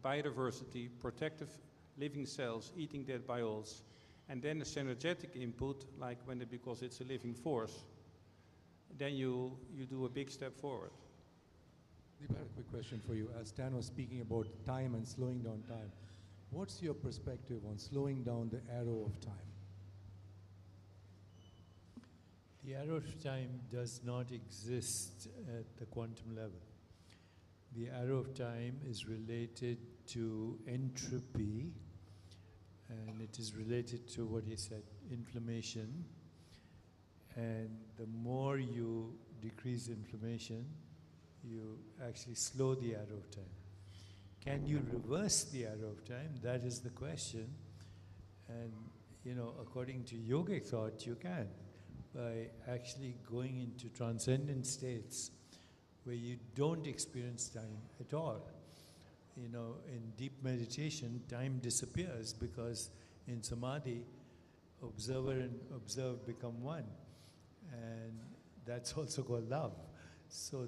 biodiversity, protective living cells, eating dead bioles, and then a synergetic input, like because it's a living force, then you do a big step forward. Deepak, I have a quick question for you. As Stan was speaking about time and slowing down time, what's your perspective on slowing down the arrow of time? The arrow of time does not exist at the quantum level. The arrow of time is related to entropy, and it is related to what he said, inflammation. And the more you decrease inflammation, you actually slow the arrow of time. Can you reverse the arrow of time? That is the question. And, you know, according to yogic thought, you can, by actually going into transcendent states where you don't experience time at all. You know, in deep meditation, time disappears because in samadhi, observer and observed become one. And that's also called love. So,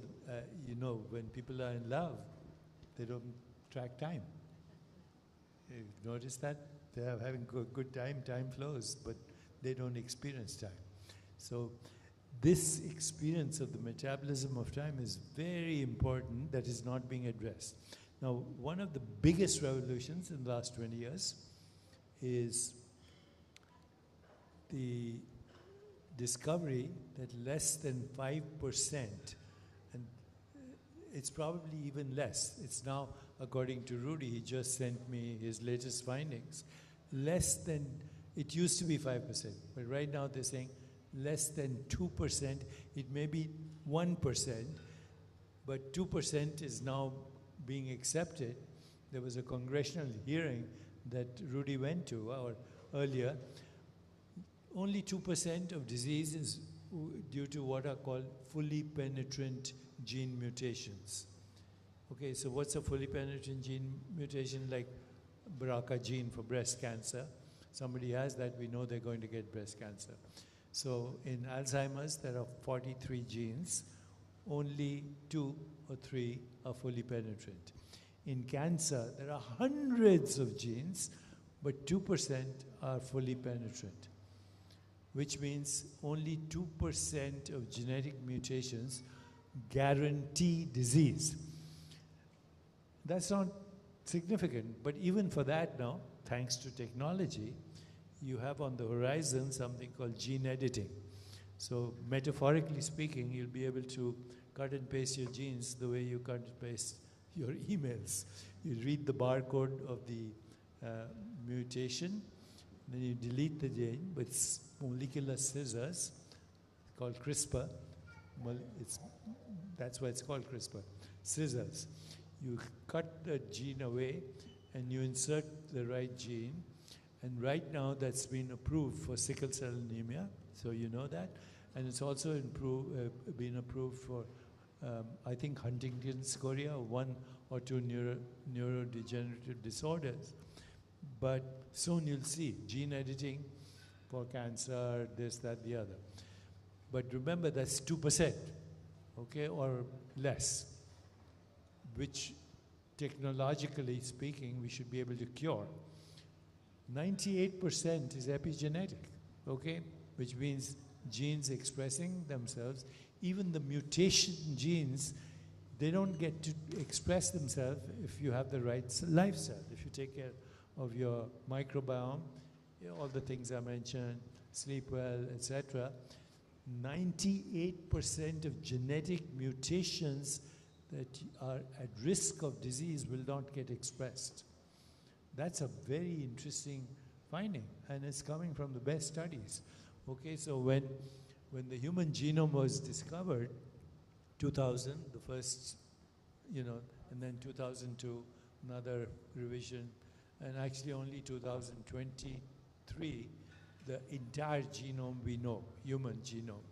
you know, when people are in love, they don't track time. You've noticed that? They are having good time, time flows, but they don't experience time. So this experience of the metabolism of time is very important, that is not being addressed. Now, one of the biggest revolutions in the last 20 years is the discovery that less than 5%, and it's probably even less, it's now, according to Rudy, he just sent me his latest findings, less than, it used to be 5%, but right now they're saying less than 2%, it may be 1%, but 2% is now being accepted. There was a congressional hearing that Rudy went to earlier. Only 2% of disease is due to what are called fully penetrant gene mutations. Okay, so what's a fully penetrant gene mutation? Like BRCA gene for breast cancer. Somebody has that, we know they're going to get breast cancer. So in Alzheimer's, there are 43 genes. Only 2 or 3 are fully penetrant. In cancer, there are hundreds of genes, but 2% are fully penetrant, which means only 2% of genetic mutations guarantee disease. That's not significant, but even for that now, thanks to technology, you have on the horizon something called gene editing. So metaphorically speaking, you'll be able to cut and paste your genes the way you cut and paste your emails. You read the barcode of the mutation, then you delete the gene with molecular scissors called CRISPR. That's why it's called CRISPR, scissors. You cut the gene away and you insert the right gene. And right now that's been approved for sickle cell anemia, so you know that. And it's also been approved for, I think, Huntington's chorea, 1 or 2 neurodegenerative disorders. But soon you'll see gene editing for cancer, this, that, the other. But remember, that's 2%, okay, or less, which technologically speaking, we should be able to cure. 98% is epigenetic, okay, which means genes expressing themselves. Even the mutation genes, they don't get to express themselves if you have the right lifestyle. If you take care of your microbiome, all the things I mentioned, sleep well, etc., 98% of genetic mutations that are at risk of disease will not get expressed. That's a very interesting finding, and it's coming from the best studies. Okay, so when the human genome was discovered, 2000, the first, you know, and then 2002, another revision, and actually only 2023, the entire genome we know, human genome.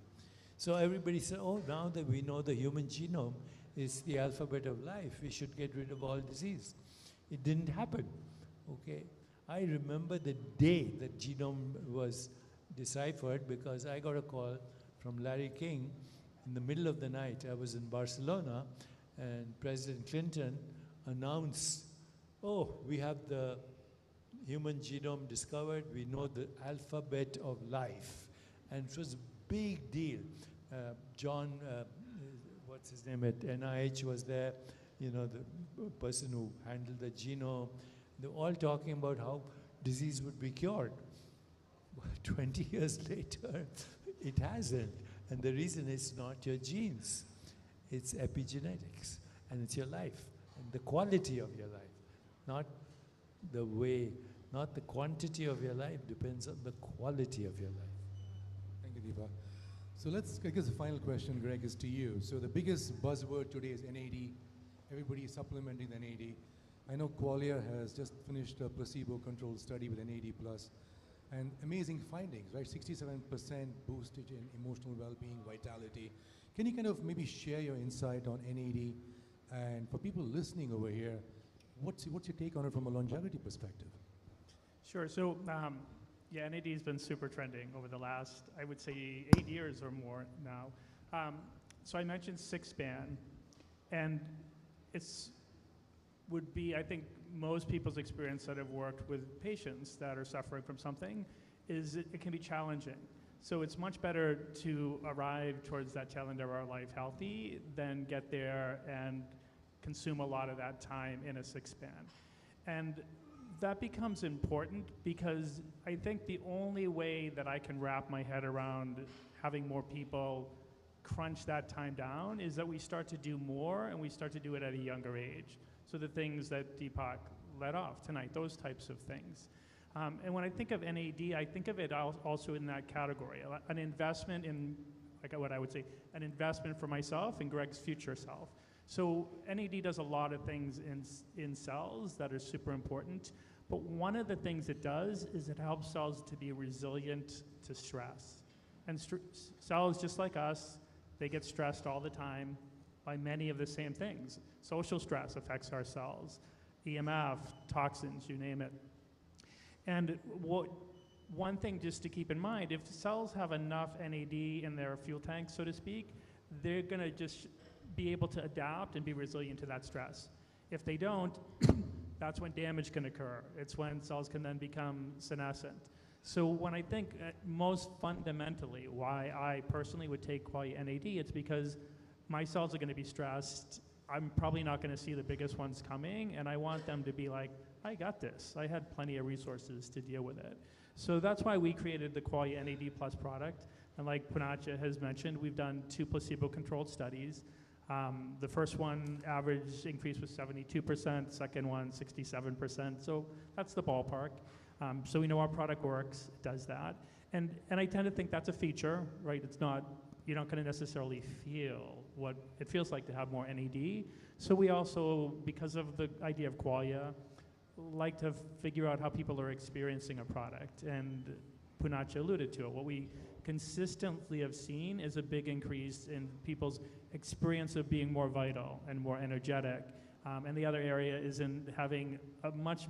So everybody said, oh, now that we know the human genome is the alphabet of life, we should get rid of all disease. It didn't happen, okay? I remember the day that genome was deciphered because I got a call from Larry King in the middle of the night. I was in Barcelona and President Clinton announced, oh, we have the human genome discovered, we know the alphabet of life. And it was a big deal. John, what's his name at NIH was there, you know, the person who handled the genome. They were all talking about how disease would be cured. 20 years later, it hasn't. And the reason is not your genes, it's epigenetics, and it's your life, and the quality of your life, not the way, not the quantity of your life, depends on the quality of your life. Thank you, Deepak. So let's, I guess the final question, Greg, is to you. So the biggest buzzword today is NAD. Everybody is supplementing the NAD. I know Qualia has just finished a placebo-controlled study with NAD+, and amazing findings, right? 67% boosted in emotional well-being, vitality. Can you kind of maybe share your insight on NAD? And for people listening over here, what's your take on it from a longevity perspective? Sure. So, yeah, NAD has been super trending over the last, I would say, 8 years or more now. So I mentioned six-span, and would be, I think, most people's experience that have worked with patients that are suffering from something is it can be challenging. So it's much better to arrive towards that tail end of our life healthy than get there and consume a lot of that time in a six-span. And that becomes important because I think the only way that I can wrap my head around having more people crunch that time down is that we start to do more and we start to do it at a younger age. So the things that Deepak led off tonight, those types of things. And when I think of NAD, I think of it also in that category, an investment in, like what I would say, an investment for myself and Greg's future self. So NAD does a lot of things in cells that are super important, but one of the things it does is it helps cells to be resilient to stress. And cells, just like us, they get stressed all the time by many of the same things. Social stress affects our cells, EMF, toxins, you name it. And one thing just to keep in mind, if cells have enough NAD in their fuel tank, so to speak, they're gonna just be able to adapt and be resilient to that stress. If they don't, that's when damage can occur. It's when cells can then become senescent. So when I think most fundamentally why I personally would take Qualia NAD, it's because my cells are gonna be stressed. I'm probably not gonna see the biggest ones coming, and I want them to be like, I got this. I had plenty of resources to deal with it. So that's why we created the Qualia NAD Plus product. And like Poonacha has mentioned, we've done 2 placebo-controlled studies. The first one, average increase was 72%, second one, 67%. So that's the ballpark. So we know our product works, it does that. And I tend to think that's a feature, right? It's not, you're not gonna necessarily feel what it feels like to have more NAD. So we also, because of the idea of Qualia, like to figure out how people are experiencing a product. And Poonacha alluded to it. What we consistently have seen is a big increase in people's experience of being more vital and more energetic. And the other area is in having a much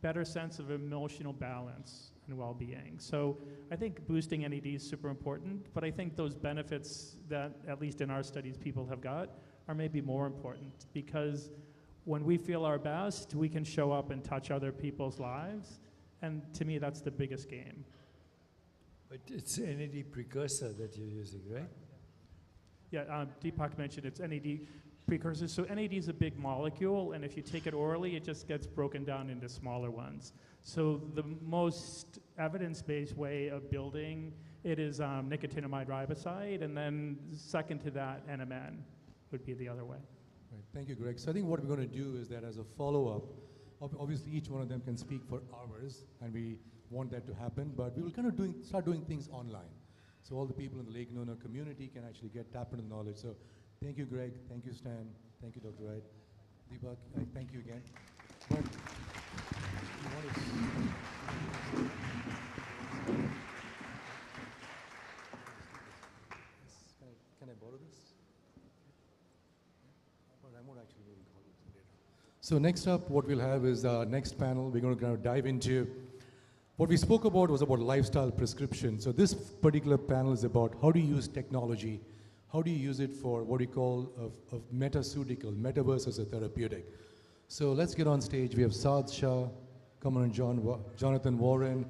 better sense of emotional balance and well-being. So I think boosting NAD is super important, but I think those benefits that, at least in our studies, people have got are maybe more important, because when we feel our best, we can show up and touch other people's lives. And to me, that's the biggest game. But it's NAD precursor that you're using, right? Yeah, Deepak mentioned it's NAD precursors. So NAD is a big molecule, and if you take it orally, it just gets broken down into smaller ones. So the most evidence-based way of building it is nicotinamide riboside, and then second to that, NMN would be the other way. Right. Thank you, Greg. So I think what we're going to do is that as a follow-up, obviously each one of them can speak for hours, and we want that to happen, but we will kind of start doing things online. So all the people in the Lake Nona community can actually get tapped into knowledge. So thank you, Greg. Thank you, Stan. Thank you, Dr. Wright. Deepak, thank you again. But you want to can I borrow this? Well, I won't actually maybe call it later. So next up, what we'll have is our next panel. We're going to kind of dive into what we spoke about was about lifestyle prescription. So this particular panel is about how do you use technology, how do you use it for what we call a metaceutical, metaverse as a therapeutic. So let's get on stage. We have Saad Shah, Kamal Jonathan Warren,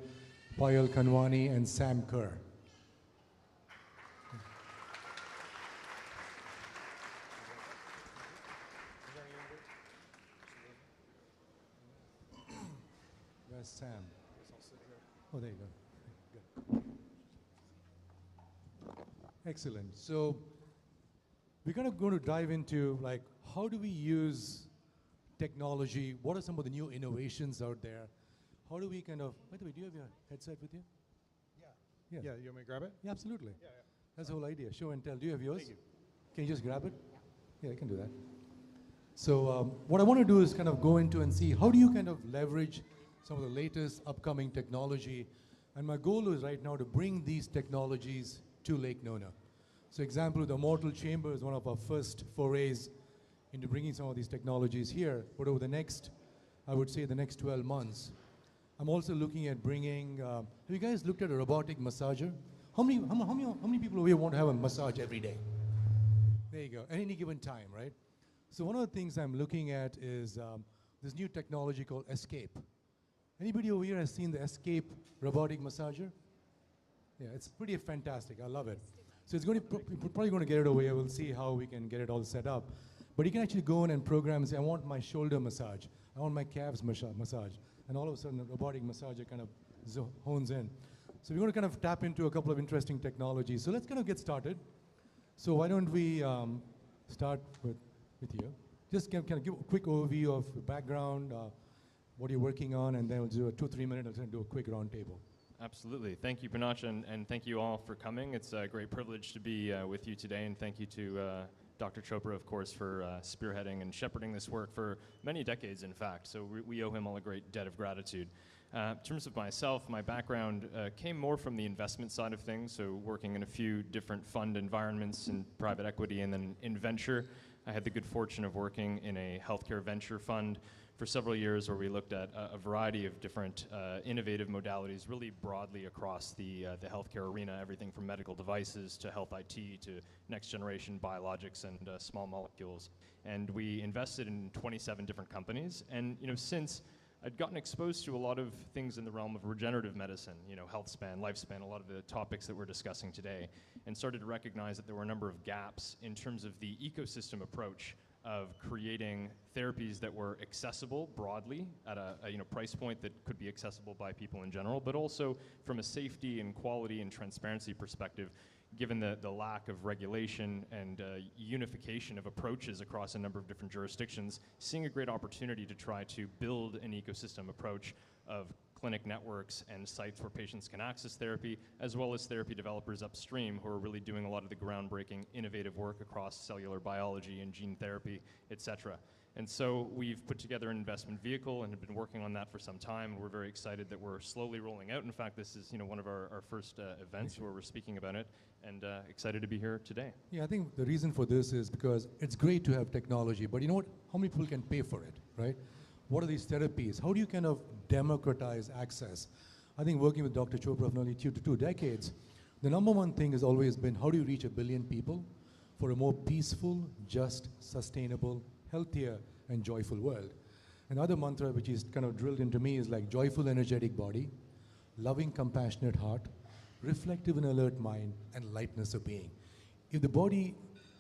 Payal Kanwani, and Sam Kerr. Where's Sam? Oh, there you go. Good. Excellent. So we're kind of going to dive into like how do we use technology? What are some of the new innovations out there? How do we kind of, by the way, do you have your headset with you? Yeah. Yeah, you want me to grab it? Yeah, absolutely. Yeah. That's the whole idea. Show and tell. Do you have yours? Thank you. Can you just grab it? Yeah, I can do that. So what I want to do is kind of go into and see how do you kind of leverage some of the latest upcoming technology. And my goal is right now to bring these technologies to Lake Nona. So example, the Ammortal Chamber is one of our first forays into bringing some of these technologies here. But over the next, I would say the next 12 months, I'm also looking at bringing, have you guys looked at a robotic massager? How many people over here want to have a massage every day? There you go, at any given time, right? So one of the things I'm looking at is this new technology called Escape. Anybody over here has seen the Escape robotic massager? Yeah, it's pretty fantastic. I love it. So it's going to we're probably going to get it over here. We'll see how we can get it all set up. But you can actually go in and program and say, I want my shoulder massage. I want my calves massage. And all of a sudden, the robotic massager kind of hones in. So we're going to kind of tap into a couple of interesting technologies. So let's kind of get started. So why don't we start with you? Just kind of give a quick overview of the background, what you're working on, and then we'll do a 2-3 minute and do a quick round table. Absolutely. Thank you, Poonacha, and thank you all for coming. It's a great privilege to be with you today, and thank you to Dr. Chopra, of course, for spearheading and shepherding this work for many decades, in fact. So we owe him all a great debt of gratitude. In terms of myself, my background came more from the investment side of things, so working in a few different fund environments in private equity and then in venture. I had the good fortune of working in a healthcare venture fund for several years where we looked at a variety of different innovative modalities really broadly across the healthcare arena, everything from medical devices to health IT to next generation biologics and small molecules. And we invested in 27 different companies. And since I'd gotten exposed to a lot of things in the realm of regenerative medicine, healthspan, lifespan, a lot of the topics that we're discussing today, and started to recognize that there were a number of gaps in terms of the ecosystem approach of creating therapies that were accessible broadly at a price point that could be accessible by people in general, but also from a safety and quality and transparency perspective, given the lack of regulation and unification of approaches across a number of different jurisdictions, seeing a great opportunity to try to build an ecosystem approach of clinic networks and sites where patients can access therapy, as well as therapy developers upstream who are really doing a lot of the groundbreaking innovative work across cellular biology and gene therapy, et cetera. And so we've put together an investment vehicle and have been working on that for some time. We're very excited that we're slowly rolling out. In fact, this is one of our first events where we're speaking about it, and excited to be here today. Yeah, I think the reason for this is because it's great to have technology, but you know what? How many people can pay for it, right? What are these therapies? How do you kind of democratize access? I think working with Dr. Chopra for nearly 2 decades, the number one thing has always been how do you reach 1 billion people for a more peaceful, just, sustainable, healthier, and joyful world. Another mantra which is kind of drilled into me is like joyful, energetic body, loving, compassionate heart, reflective and alert mind, and lightness of being. If the body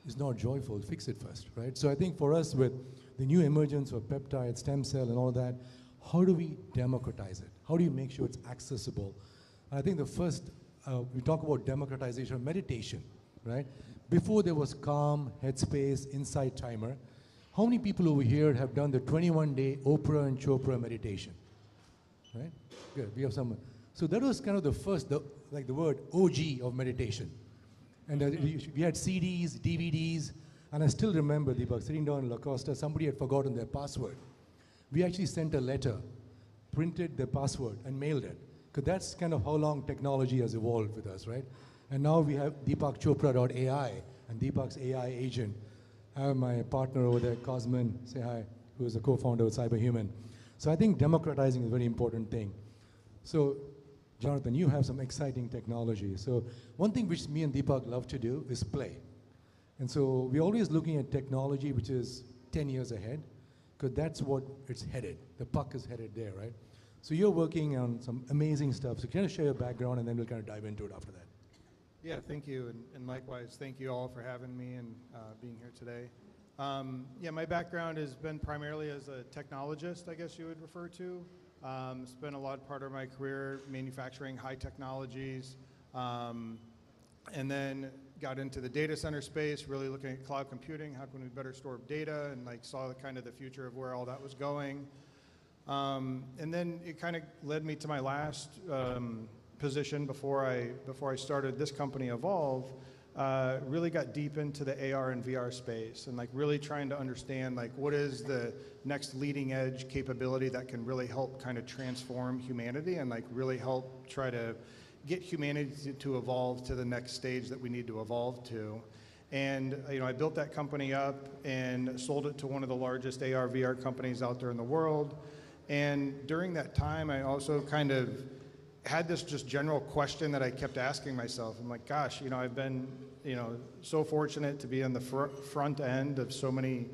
is not joyful, fix it first, right? So I think for us with the new emergence of peptide, stem cell, and all that, how do we democratize it? How do you make sure it's accessible? I think the first, we talk about democratization of meditation, right? Before there was Calm, Headspace, Insight Timer. How many people over here have done the 21-day Oprah and Chopra meditation? Right? Good, we have some. So that was kind of the first, like the word OG of meditation. And we had CDs, DVDs, and I still remember, Deepak, sitting down in La Costa, somebody had forgotten their password. We actually sent a letter, printed the password, and mailed it. Because that's kind of how long technology has evolved with us, right? And now we have DeepakChopra.ai and Deepak's AI agent. I have my partner over there, Cosmin, say hi, who is a co-founder of Cyberhuman. So I think democratizing is a very important thing. So, Jonathan, you have some exciting technology. So one thing which me and Deepak love to do is play. And so we're always looking at technology which is 10 years ahead, because that's what it's headed. The puck is headed there, right? So you're working on some amazing stuff. So can you share your background, and then we'll kind of dive into it after that. Yeah, thank you, and likewise, thank you all for having me and being here today. Yeah, my background has been primarily as a technologist, I guess you would refer to. Spent a lot part of my career manufacturing high technologies, and then got into the data center space, really looking at cloud computing, how can we better store data, and like saw the kind of the future of where all that was going. And then it kind of led me to my last position before I started this company, Evolve. Really got deep into the AR and VR space, and like really trying to understand like what is the next leading edge capability that can really help kind of transform humanity and like really help try to get humanity to evolve to the next stage that we need to evolve to. And I built that company up and sold it to one of the largest AR VR companies out there in the world. And during that time, I also kind of had this just general question that I kept asking myself. I'm like, gosh, I've been, so fortunate to be on the front end of so many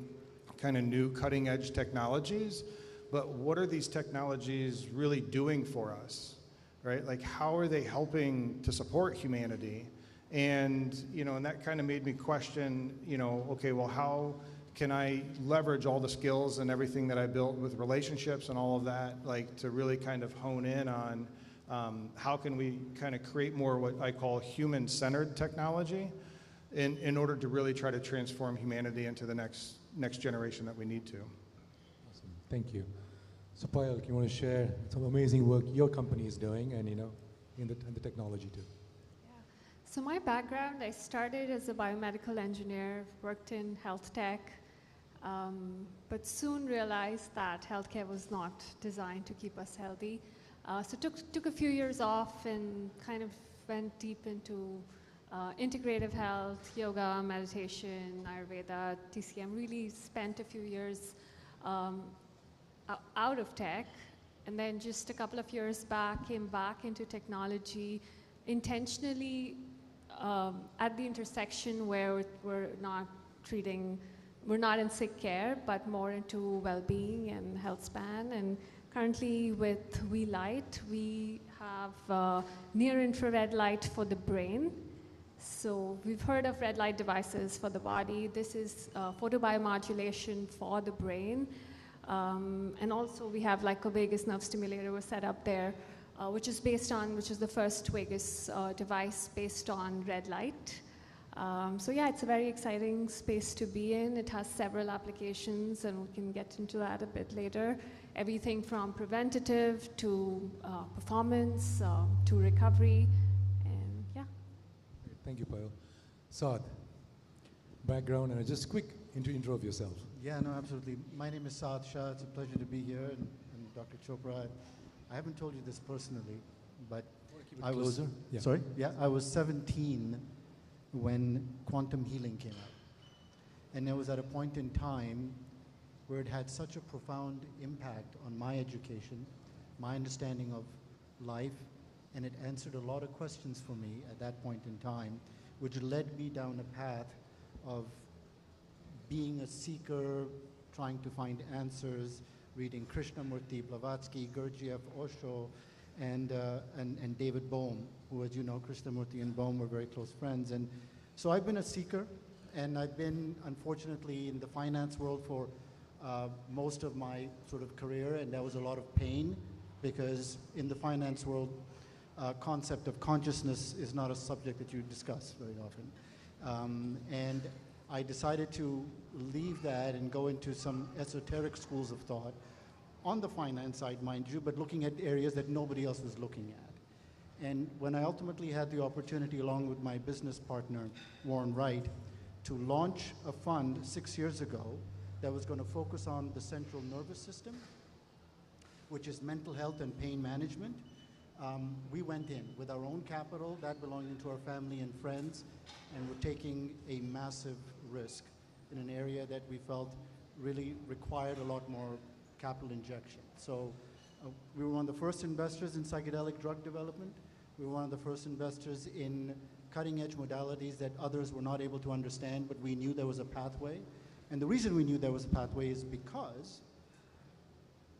kind of new cutting edge technologies, but what are these technologies really doing for us, right? Like, how are they helping to support humanity? And, and that kind of made me question, okay, well, how can I leverage all the skills and everything that I built with relationships and all of that, like to really kind of hone in on how can we kind of create more what I call human-centered technology in order to really try to transform humanity into the next generation that we need to. Awesome. Thank you. So Payal, you want to share some amazing work your company is doing and in the technology too? Yeah. So my background, I started as a biomedical engineer, worked in health tech, but soon realized that healthcare was not designed to keep us healthy. So took a few years off and kind of went deep into integrative health, yoga, meditation, Ayurveda, TCM. Really spent a few years out of tech, and then just a couple of years back came back into technology intentionally at the intersection where we're not in sick care, but more into well-being and healthspan. And currently with We Light, we have near-infrared light for the brain. So we've heard of red light devices for the body. This is photobiomodulation for the brain. And also we have like a vagus nerve stimulator was set up there, which is the first vagus device based on red light. So yeah, it's a very exciting space to be in. It has several applications, and we can get into that a bit later. Everything from preventative to performance to recovery, and yeah. Thank you, Payal. Saad, background and just quick intro of yourself. Yeah, no, absolutely. My name is Saad Shah. It's a pleasure to be here, and Dr. Chopra. I haven't told you this personally, but I was closer. Yeah. Sorry. Yeah, I was 17 when quantum healing came out, and it was at a point in time where it had such a profound impact on my education, my understanding of life, and it answered a lot of questions for me at that point in time, which led me down a path of being a seeker, trying to find answers, reading Krishnamurti, Blavatsky, Gurdjieff, Osho, and David Bohm, who, as you know, Krishnamurti and Bohm were very close friends. And so I've been a seeker, and I've been, unfortunately, in the finance world for most of my sort of career, and that was a lot of pain, because in the finance world, concept of consciousness is not a subject that you discuss very often. And I decided to leave that and go into some esoteric schools of thought on the finance side, mind you, but looking at areas that nobody else was looking at. And when I ultimately had the opportunity, along with my business partner, Vonda Wright, to launch a fund 6 years ago that was going to focus on the central nervous system, which is mental health and pain management, we went in with our own capital, that belonging to our family and friends, and we're taking a massive risk in an area that we felt really required a lot more capital injection. So we were one of the first investors in psychedelic drug development. We were one of the first investors in cutting-edge modalities that others were not able to understand, but we knew there was a pathway. And the reason we knew there was a pathway is because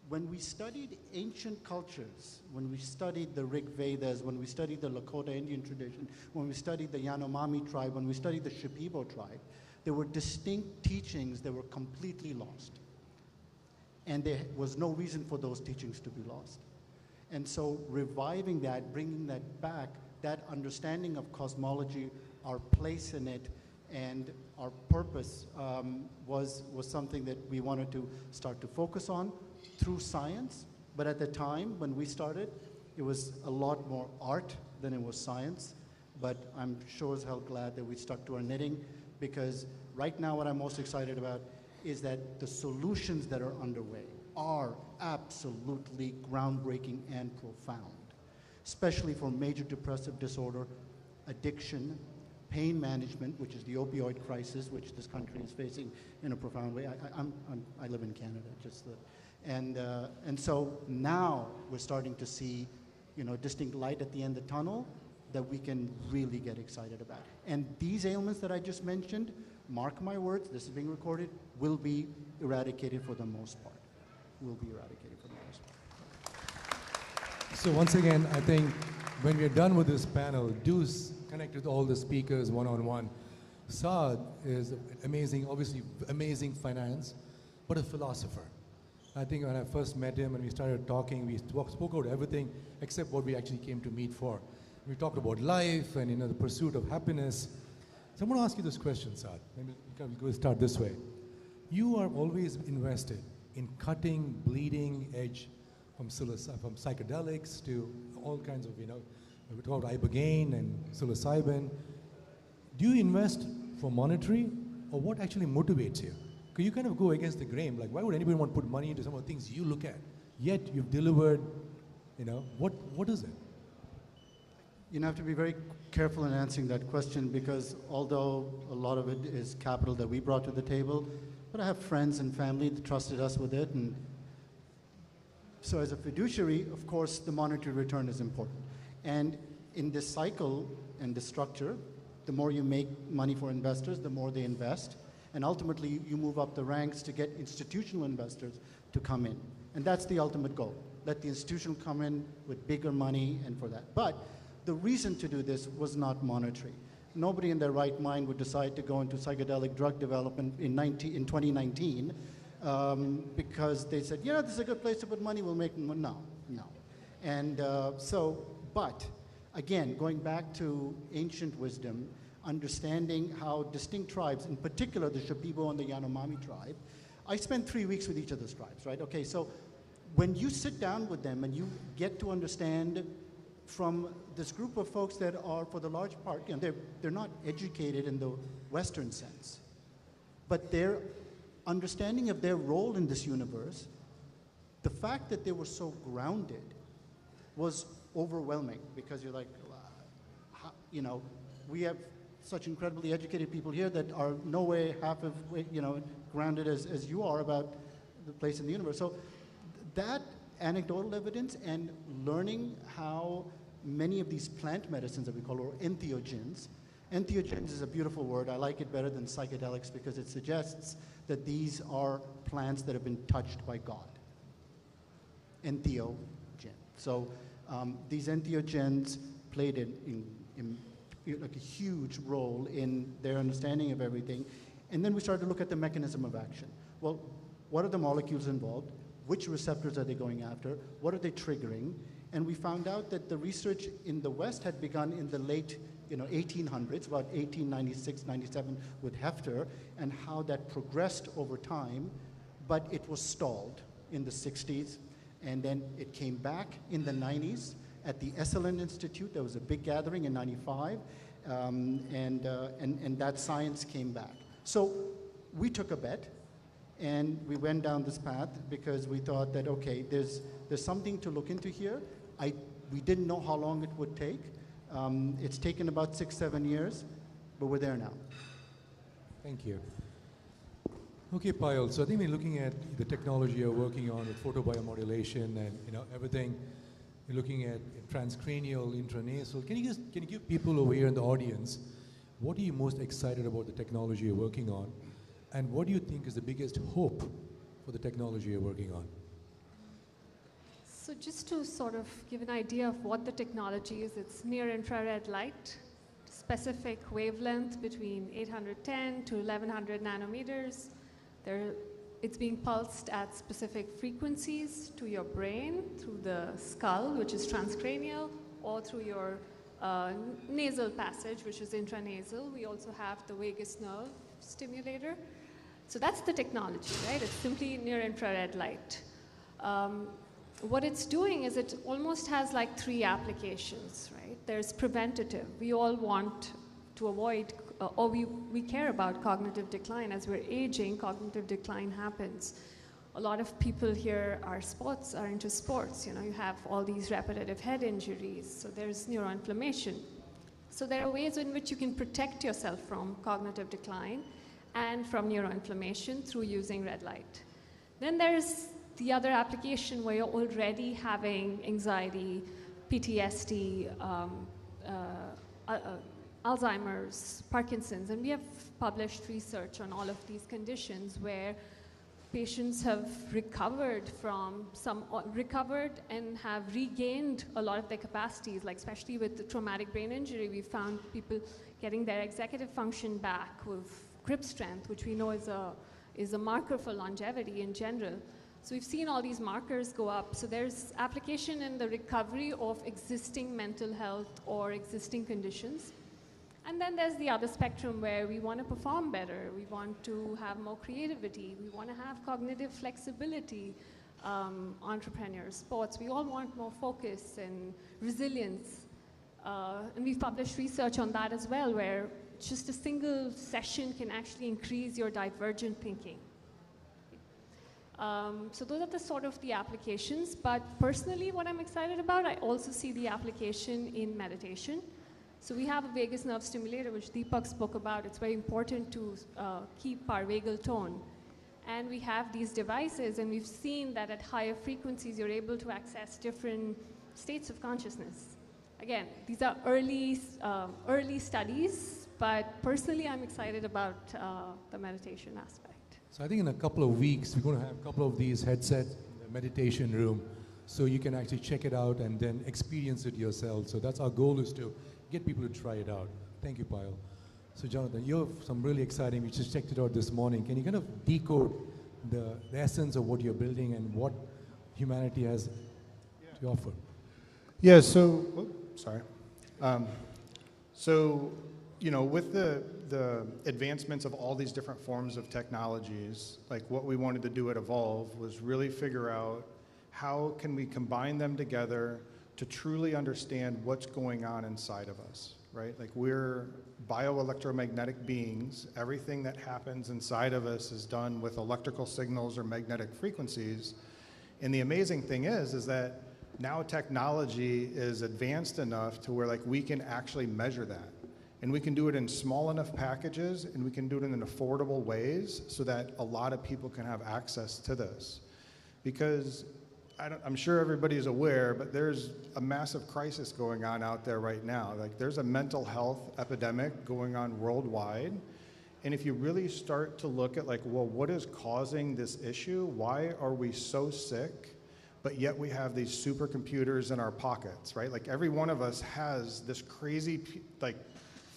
when we studied ancient cultures, when we studied the Rig Vedas, when we studied the Lakota Indian tradition, when we studied the Yanomami tribe, when we studied the Shipibo tribe, there were distinct teachings that were completely lost. And there was no reason for those teachings to be lost. And so reviving that, bringing that back, that understanding of cosmology, our place in it, and our purpose was something that we wanted to start to focus on through science. But at the time when we started, it was a lot more art than it was science. But I'm sure as hell glad that we stuck to our knitting, because right now what I'm most excited about is that the solutions that are underway are absolutely groundbreaking and profound, especially for major depressive disorder, addiction, pain management, which is the opioid crisis, which this country is facing in a profound way. I live in Canada, and so now we're starting to see, distinct light at the end of the tunnel that we can really get excited about. And these ailments that I just mentioned, mark my words, this is being recorded, will be eradicated for the most part. Will be eradicated for the most part. So once again, I think when we're done with this panel, do connect with all the speakers one-on-one. Saad is amazing, obviously amazing finance, but a philosopher. I think when I first met him and we started talking, we spoke about everything except what we actually came to meet for. We talked about life and the pursuit of happiness. So I'm going to ask you this question, Saad. Maybe we'll start this way. You are always invested in cutting, bleeding edge from psychedelics to all kinds of, we talk about ibogaine and psilocybin. Do you invest for monetary, or what actually motivates you? Because you kind of go against the grain. Like, why would anybody want to put money into some of the things you look at? Yet you've delivered, what is it? You have to be very careful in answering that question, because although a lot of it is capital that we brought to the table, but I have friends and family that trusted us with it. And so as a fiduciary, of course, the monetary return is important. And in this cycle and this structure, the more you make money for investors, the more they invest. And ultimately, you move up the ranks to get institutional investors to come in. And that's the ultimate goal. Let the institutional come in with bigger money and for that. But the reason to do this was not monetary. Nobody in their right mind would decide to go into psychedelic drug development in 2019 because they said, this is a good place to put money, we'll make money. No. And but again, going back to ancient wisdom, understanding how distinct tribes, in particular the Shipibo and the Yanomami tribe, I spent 3 weeks with each of those tribes, right? Okay, so when you sit down with them and you get to understand from this group of folks that are, for the large part, they're not educated in the Western sense, but their understanding of their role in this universe, the fact that they were so grounded was overwhelming, because you're like, we have such incredibly educated people here that are no way half of grounded as you are about the place in the universe. So that anecdotal evidence and learning how many of these plant medicines that we call, or entheogens is a beautiful word. I like it better than psychedelics because it suggests that these are plants that have been touched by God. Entheogen. So these entheogens played like a huge role in their understanding of everything. And then we started to look at the mechanism of action. Well, what are the molecules involved? Which receptors are they going after? What are they triggering? And we found out that the research in the West had begun in the late 1800s, about 1896, 97 with Hefter, and how that progressed over time, but it was stalled in the 60s, and then it came back in the 90s at the Esalen Institute. There was a big gathering in 95, and that science came back. So we took a bet, and we went down this path because we thought that, okay, there's something to look into here. We didn't know how long it would take. It's taken about 6-7 years, but we're there now. Thank you. Okay, Payal, so I think we're looking at the technology you're working on with photobiomodulation and everything. We're looking at transcranial, intranasal. Can you give people over here in the audience, what are you most excited about the technology you're working on? And what do you think is the biggest hope for the technology you're working on? So just to sort of give an idea of what the technology is, it's near-infrared light, specific wavelength between 810 to 1100 nanometers. It's being pulsed at specific frequencies to your brain through the skull, which is transcranial, or through your nasal passage, which is intranasal. We also have the vagus nerve stimulator. So that's the technology, right? It's simply near-infrared light. What it's doing is it almost has like 3 applications, right? There's preventative. We all want to avoid, or we care about cognitive decline. As we're aging, cognitive decline happens. A lot of people here are into sports. You know, you have all these repetitive head injuries, so there's neuroinflammation. So there are ways in which you can protect yourself from cognitive decline and from neuroinflammation through using red light. Then there's the other application where you're already having anxiety, PTSD, Alzheimer's, Parkinson's, and we have published research on all of these conditions where patients have recovered and have regained a lot of their capacities, like especially with the traumatic brain injury, we found people getting their executive function back with grip strength, which we know is a marker for longevity in general. So we've seen all these markers go up. So there's application in the recovery of existing mental health or existing conditions. And then there's the other spectrum where we want to perform better. We want to have more creativity. We want to have cognitive flexibility. Entrepreneurs, sports, we all want more focus and resilience. And we've published research on that as well, where just a single session can actually increase your divergent thinking. So those are the sort of the applications. But personally, what I'm excited about, I also see the application in meditation. So we have a vagus nerve stimulator, which Deepak spoke about. It's very important to keep our vagal tone. And we have these devices, and we've seen that at higher frequencies, you're able to access different states of consciousness. Again, these are early studies, but personally, I'm excited about the meditation aspect. So I think in a couple of weeks, we're going to have a couple of these headsets in the meditation room, so you can actually check it out and then experience it yourself. So that's our goal, is to get people to try it out. Thank you, Payal. So Jonathan, you have some really exciting, we just checked it out this morning. Can you kind of decode the essence of what you're building and what humanity has to offer? Yeah, so, you know, with the advancements of all these different forms of technologies, like what we wanted to do at Evolve was really figure out how can we combine them together to truly understand what's going on inside of us, right? Like, we're bioelectromagnetic beings. Everything that happens inside of us is done with electrical signals or magnetic frequencies. And the amazing thing is that now technology is advanced enough to where, like, we can actually measure that. And we can do it in small enough packages, and we can do it in affordable ways so that a lot of people can have access to this. Because I'm sure everybody is aware, but there's a massive crisis going on out there right now. Like, there's a mental health epidemic going on worldwide. And if you really start to look at, like, well, what is causing this issue? Why are we so sick, but yet we have these supercomputers in our pockets, right? Like, every one of us has this crazy, like,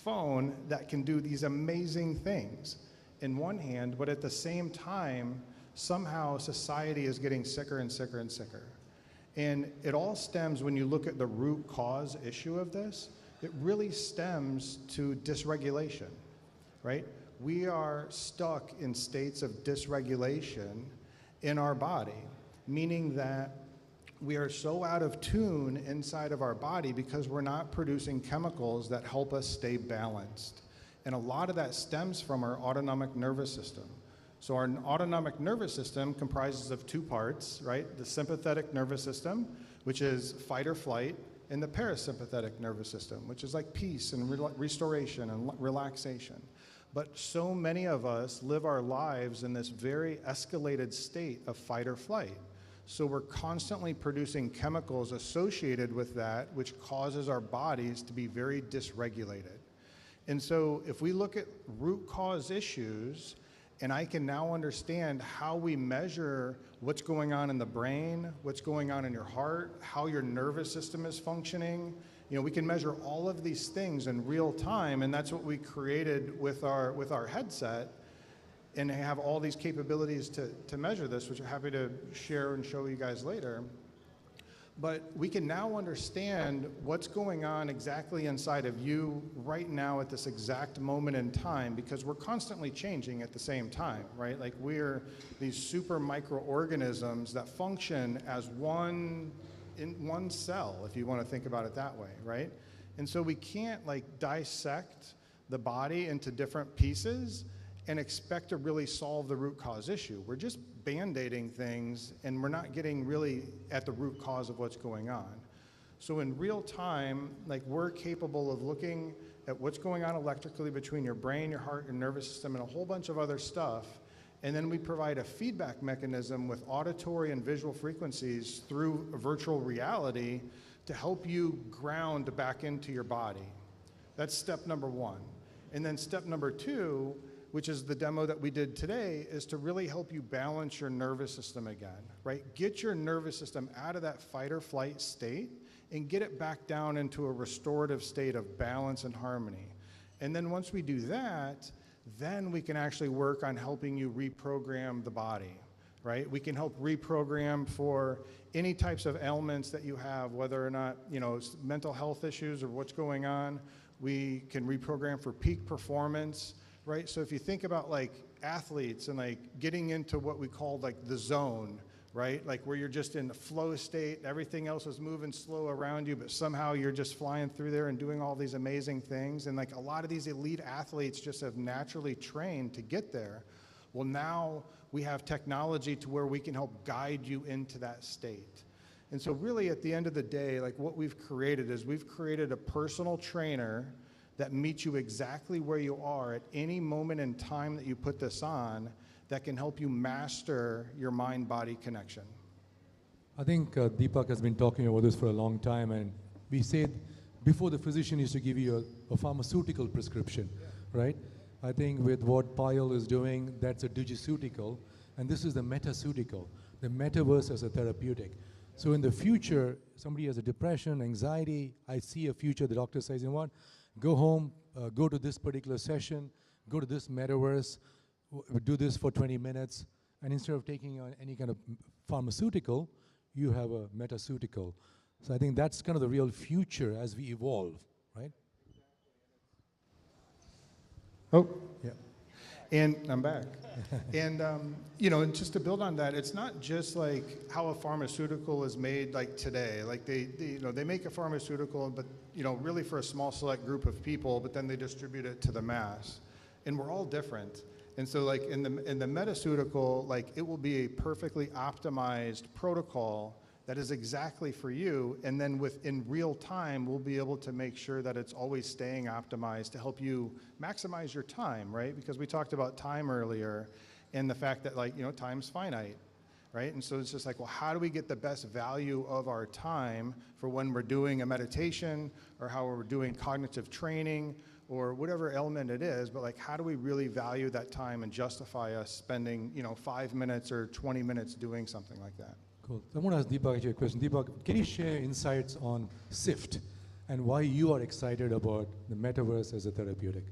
phone that can do these amazing things in one hand, but at the same time, somehow society is getting sicker and sicker and sicker. And it all stems, when you look at the root cause issue of this, it really stems to dysregulation, right? We are stuck in states of dysregulation in our body, meaning that we are so out of tune inside of our body because we're not producing chemicals that help us stay balanced. And a lot of that stems from our autonomic nervous system. So our autonomic nervous system comprises of 2 parts, right? The sympathetic nervous system, which is fight or flight, and the parasympathetic nervous system, which is like peace and restoration and relaxation. But so many of us live our lives in this very escalated state of fight or flight. So we're constantly producing chemicals associated with that, which causes our bodies to be very dysregulated. And so if we look at root cause issues, and I can now understand how we measure what's going on in the brain, what's going on in your heart, how your nervous system is functioning. You know, we can measure all of these things in real time, and that's what we created with our headset, and have all these capabilities to measure this, which I'm happy to share and show you guys later. But we can now understand what's going on exactly inside of you right now at this exact moment in time, because we're constantly changing at the same time, right? Like we're these super microorganisms that function as one cell, if you want to think about it that way, right? And so we can't like dissect the body into different pieces and expect to really solve the root cause issue. We're just band-aiding things, and we're not getting really at the root cause of what's going on. So in real time, like we're capable of looking at what's going on electrically between your brain, your heart, your nervous system, and a whole bunch of other stuff. And then we provide a feedback mechanism with auditory and visual frequencies through virtual reality to help you ground back into your body. That's step number one. And then step number two, which is the demo that we did today, is to really help you balance your nervous system again, right? Get your nervous system out of that fight or flight state and get it back down into a restorative state of balance and harmony. And then once we do that, then we can actually work on helping you reprogram the body, right? We can help reprogram for any types of ailments that you have, whether or not, you know, it's mental health issues or what's going on. We can reprogram for peak performance, right? So if you think about like athletes and like getting into what we call like the zone, right? Like where you're just in the flow state, everything else is moving slow around you, but somehow you're just flying through there and doing all these amazing things. And like a lot of these elite athletes just have naturally trained to get there. Well, now we have technology to where we can help guide you into that state. And so really at the end of the day, like what we've created is we've created a personal trainer that meets you exactly where you are at any moment in time that you put this on, that can help you master your mind-body connection. I think Deepak has been talking about this for a long time, and we said before the physician used to give you a pharmaceutical prescription, right? I think with what Payal is doing, that's a digiceutical, and this is the metaceutical, the metaverse as a therapeutic. So in the future, somebody has a depression, anxiety, I see a future, the doctor says, you know what, go home, go to this particular session, go to this metaverse, do this for 20 minutes, and instead of taking any kind of pharmaceutical, you have a metaceutical. So I think that's kind of the real future as we evolve, right? Oh, yeah. And I'm back. And, you know, and just to build on that, it's not just like how a pharmaceutical is made like today. Like they make a pharmaceutical, but, you know, really for a small select group of people, but then they distribute it to the mass. And we're all different. And so like in the metaceutical, like it will be a perfectly optimized protocol that is exactly for you, and then in real time, we'll be able to make sure that it's always staying optimized to help you maximize your time, right? Because we talked about time earlier, and the fact that like, you know, time's finite, right? And so it's just like, well, how do we get the best value of our time for when we're doing a meditation, or how we're doing cognitive training, or whatever element it is, but like, how do we really value that time and justify us spending, you know, 5 minutes or 20 minutes doing something like that? Cool. So I want to ask Deepak actually a question. Deepak, can you share insights on SIFT and why you are excited about the metaverse as a therapeutic?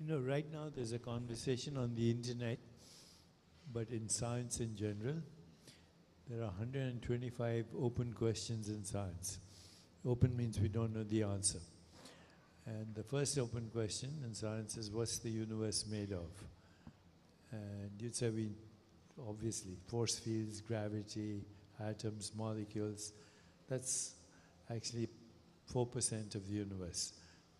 You know, right now there's a conversation on the internet, but in science in general, there are 125 open questions in science. Open means we don't know the answer. And the first open question in science is, what's the universe made of? And you'd say obviously, force fields, gravity, atoms, molecules, that's actually 4% of the universe.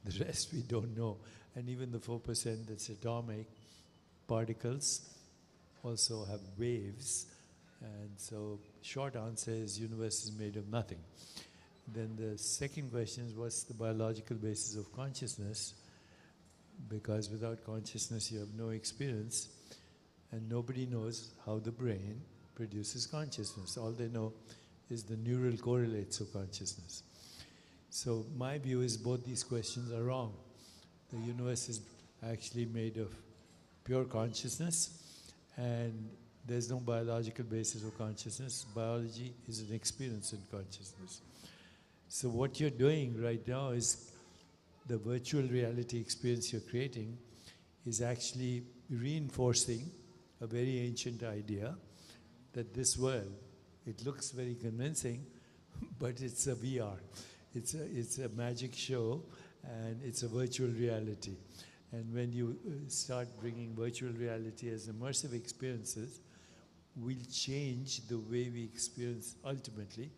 The rest we don't know. And even the 4% that's atomic, particles also have waves. And so short answer is universe is made of nothing. Then the second question is, what's the biological basis of consciousness? Because without consciousness you have no experience. And nobody knows how the brain produces consciousness. All they know is the neural correlates of consciousness. So my view is both these questions are wrong. The universe is actually made of pure consciousness, and there's no biological basis of consciousness. Biology is an experience in consciousness. So what you're doing right now is the virtual reality experience you're creating is actually reinforcing a very ancient idea that this world, it looks very convincing, but it's a VR. It's a magic show, and it's a virtual reality. And when you start bringing virtual reality as immersive experiences, will change the way we experience, ultimately,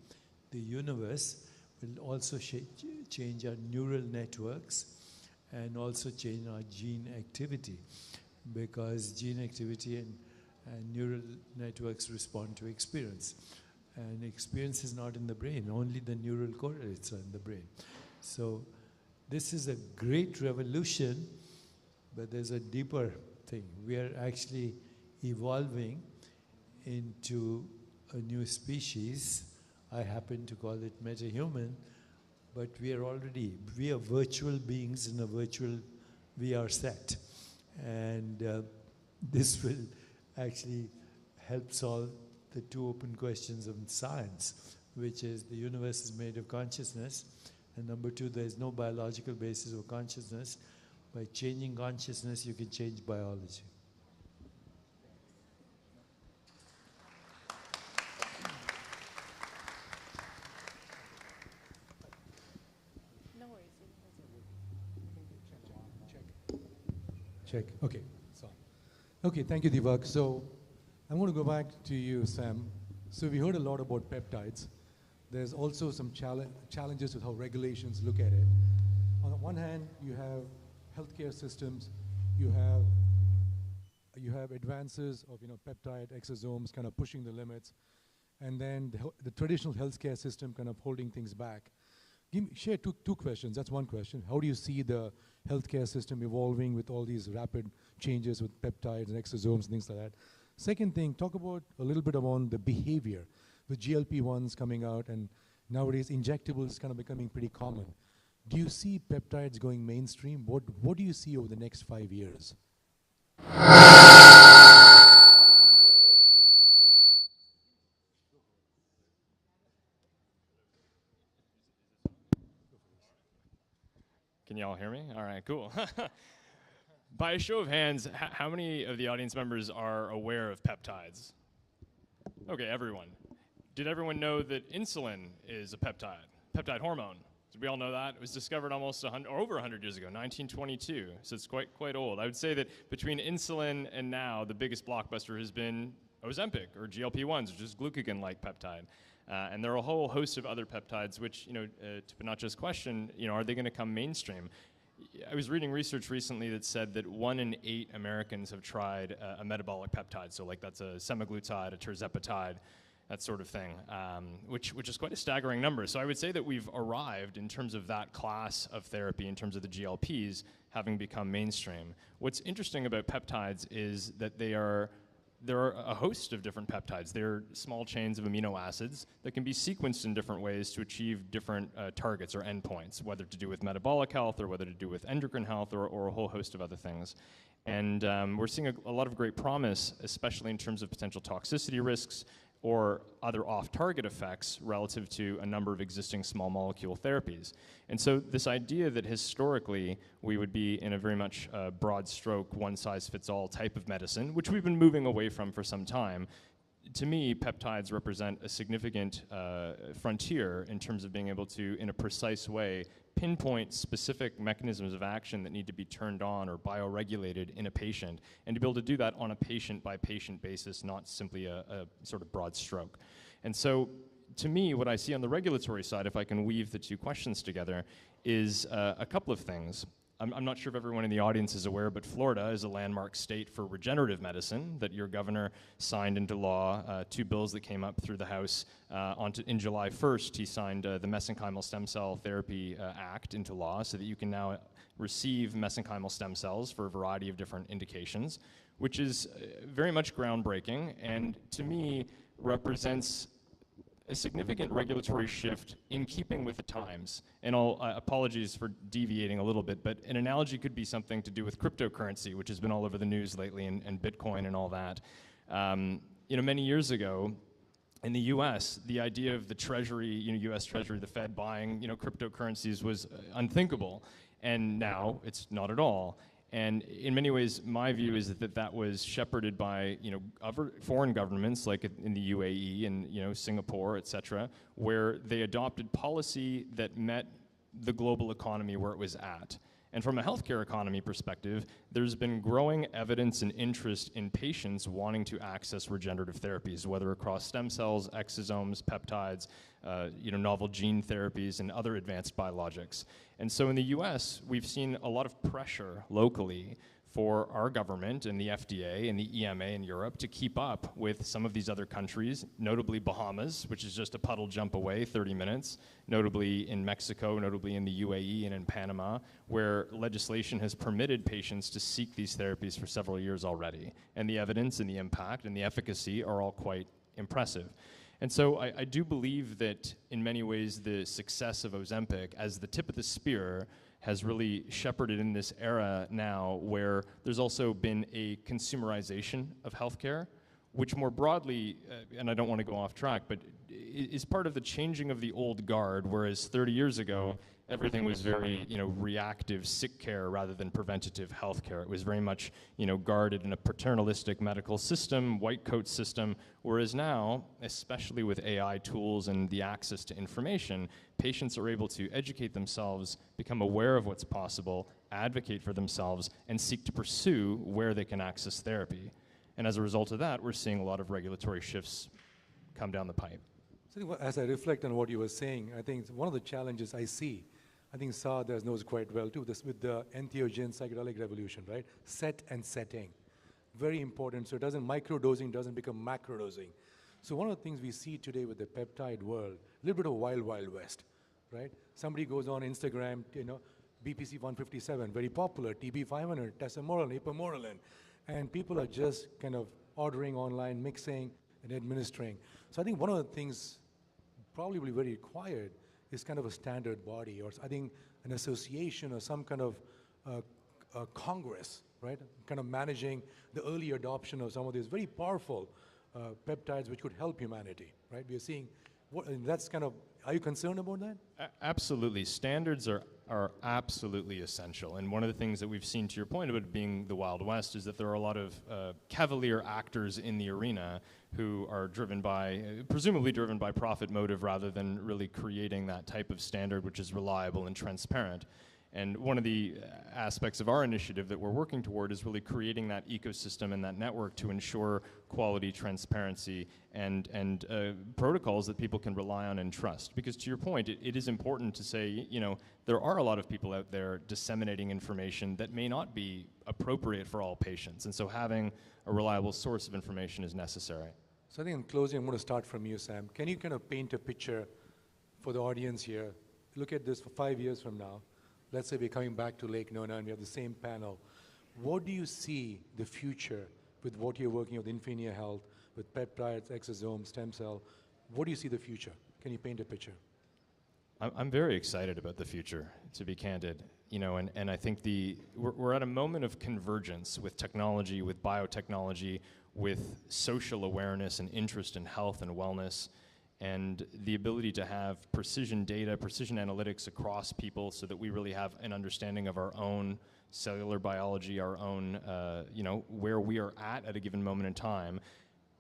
the universe. Will also change our neural networks and also change our gene activity, because gene activity and neural networks respond to experience. And experience is not in the brain, only the neural correlates are in the brain. So this is a great revolution, but there's a deeper thing. We are actually evolving into a new species. I happen to call it metahuman, but we are virtual beings in a virtual VR set. And this will actually help solve the two open questions of science, which is the universe is made of consciousness, and number two, there is no biological basis of consciousness. By changing consciousness, you can change biology. No worries. Check. Okay. So, okay. Thank you, Deepak. So, I'm going to go back to you, Sam. So, we heard a lot about peptides. There's also some challenges with how regulations look at it. On the one hand, you have healthcare systems. You have advances of peptide exosomes kind of pushing the limits, and then the traditional healthcare system kind of holding things back. Share two questions. That's one question. How do you see the healthcare system evolving with all these rapid changes with peptides and exosomes and things like that? Second thing, talk about a little bit about the behavior with GLP-1s coming out, and nowadays injectables kind of becoming pretty common. Do you see peptides going mainstream? What do you see over the next 5 years? Can you all hear me? All right, cool. By a show of hands, how many of the audience members are aware of peptides? Okay, everyone. Did everyone know that insulin is a peptide hormone? Did we all know that? It was discovered almost over 100 years ago, 1922, so it's quite old. I would say that between insulin and now, the biggest blockbuster has been Ozempic, or GLP-1s, which is glucagon-like peptide. And there are a whole host of other peptides, which, to Poonacha's question, are they going to come mainstream? I was reading research recently that said that 1 in 8 Americans have tried a metabolic peptide, so like that's a semaglutide, a tirzepatide, that sort of thing, which is quite a staggering number. So I would say that we've arrived in terms of that class of therapy, in terms of the GLPs, having become mainstream. What's interesting about peptides is that there are a host of different peptides. They're small chains of amino acids that can be sequenced in different ways to achieve different targets or endpoints, whether to do with metabolic health or whether to do with endocrine health or a whole host of other things. And we're seeing a lot of great promise, especially in terms of potential toxicity risks or other off-target effects relative to a number of existing small molecule therapies. And so this idea that historically we would be in a very much broad stroke, one-size-fits-all type of medicine, which we've been moving away from for some time, to me, peptides represent a significant frontier in terms of being able to, in a precise way, pinpoint specific mechanisms of action that need to be turned on or bioregulated in a patient, and to be able to do that on a patient-by-patient basis, not simply a sort of broad stroke. And so, to me, what I see on the regulatory side, if I can weave the two questions together, is a couple of things. I'm not sure if everyone in the audience is aware, but Florida is a landmark state for regenerative medicine that your governor signed into law, 2 bills that came up through the House. In July 1st, he signed the Mesenchymal Stem Cell Therapy Act into law so that you can now receive mesenchymal stem cells for a variety of different indications, which is very much groundbreaking and, to me, represents a significant regulatory shift in keeping with the times. And apologies for deviating a little bit, but an analogy could be something to do with cryptocurrency, which has been all over the news lately, and Bitcoin and all that. Many years ago, in the US, the idea of the Treasury, US Treasury, the Fed buying, cryptocurrencies was unthinkable. And now it's not at all. And in many ways, my view is that was shepherded by, you know, other foreign governments like in the UAE and, you know, Singapore, et cetera, where they adopted policy that met the global economy where it was at. And from a healthcare economy perspective, there's been growing evidence and interest in patients wanting to access regenerative therapies, whether across stem cells, exosomes, peptides, you know, novel gene therapies, and other advanced biologics. And so in the US, we've seen a lot of pressure locally for our government and the FDA and the EMA in Europe to keep up with some of these other countries, notably Bahamas, which is just a puddle jump away, 30 minutes, notably in Mexico, notably in the UAE and in Panama, where legislation has permitted patients to seek these therapies for several years already. And the evidence and the impact and the efficacy are all quite impressive. And so I do believe that in many ways the success of Ozempic as the tip of the spear has really shepherded in this era now where there's also been a consumerization of healthcare, which more broadly, and I don't want to go off track, but is part of the changing of the old guard, whereas 30 years ago, everything was very, you know, reactive sick care rather than preventative health care. It was very much, you know, guarded in a paternalistic medical system, white coat system, whereas now, especially with AI tools and the access to information, patients are able to educate themselves, become aware of what's possible, advocate for themselves, and seek to pursue where they can access therapy. And as a result of that, we're seeing a lot of regulatory shifts come down the pipe. So as I reflect on what you were saying, I think one of the challenges I see, I think Saad knows quite well too, this with the entheogen psychedelic revolution, right? Set and setting, very important. So it doesn't, microdosing doesn't become macrodosing. So one of the things we see today with the peptide world, a little bit of wild, wild west, right? Somebody goes on Instagram, you know, BPC 157, very popular, TB 500, tesamorelin, ipamorelin, and people are just kind of ordering online, mixing, and administering. So I think one of the things probably very required is kind of a standard body, or I think an association or some kind of congress, right? Kind of managing the early adoption of some of these very powerful peptides which could help humanity, right? We are seeing, that's kind of, are you concerned about that? Absolutely. Standards are absolutely essential. And one of the things that we've seen, to your point about it being the Wild West, is that there are a lot of cavalier actors in the arena who are driven by, presumably driven by profit motive rather than really creating that type of standard which is reliable and transparent. And one of the aspects of our initiative that we're working toward is really creating that ecosystem and that network to ensure quality, transparency, and protocols that people can rely on and trust. Because to your point, it is important to say, you know, there are a lot of people out there disseminating information that may not be appropriate for all patients. And so having a reliable source of information is necessary. So I think in closing, I'm going to start from you, Sam. Can you kind of paint a picture for the audience here? Look at this for 5 years from now. Let's say we're coming back to Lake Nona and we have the same panel. What do you see the future with what you're working with Infinia Health, with peptides, exosomes, stem cell? What do you see the future? Can you paint a picture? I'm very excited about the future, to be candid. You know, and I think we're at a moment of convergence with technology, with biotechnology, with social awareness and interest in health and wellness, and the ability to have precision data, precision analytics across people so that we really have an understanding of our own cellular biology, our own, you know, where we are at a given moment in time,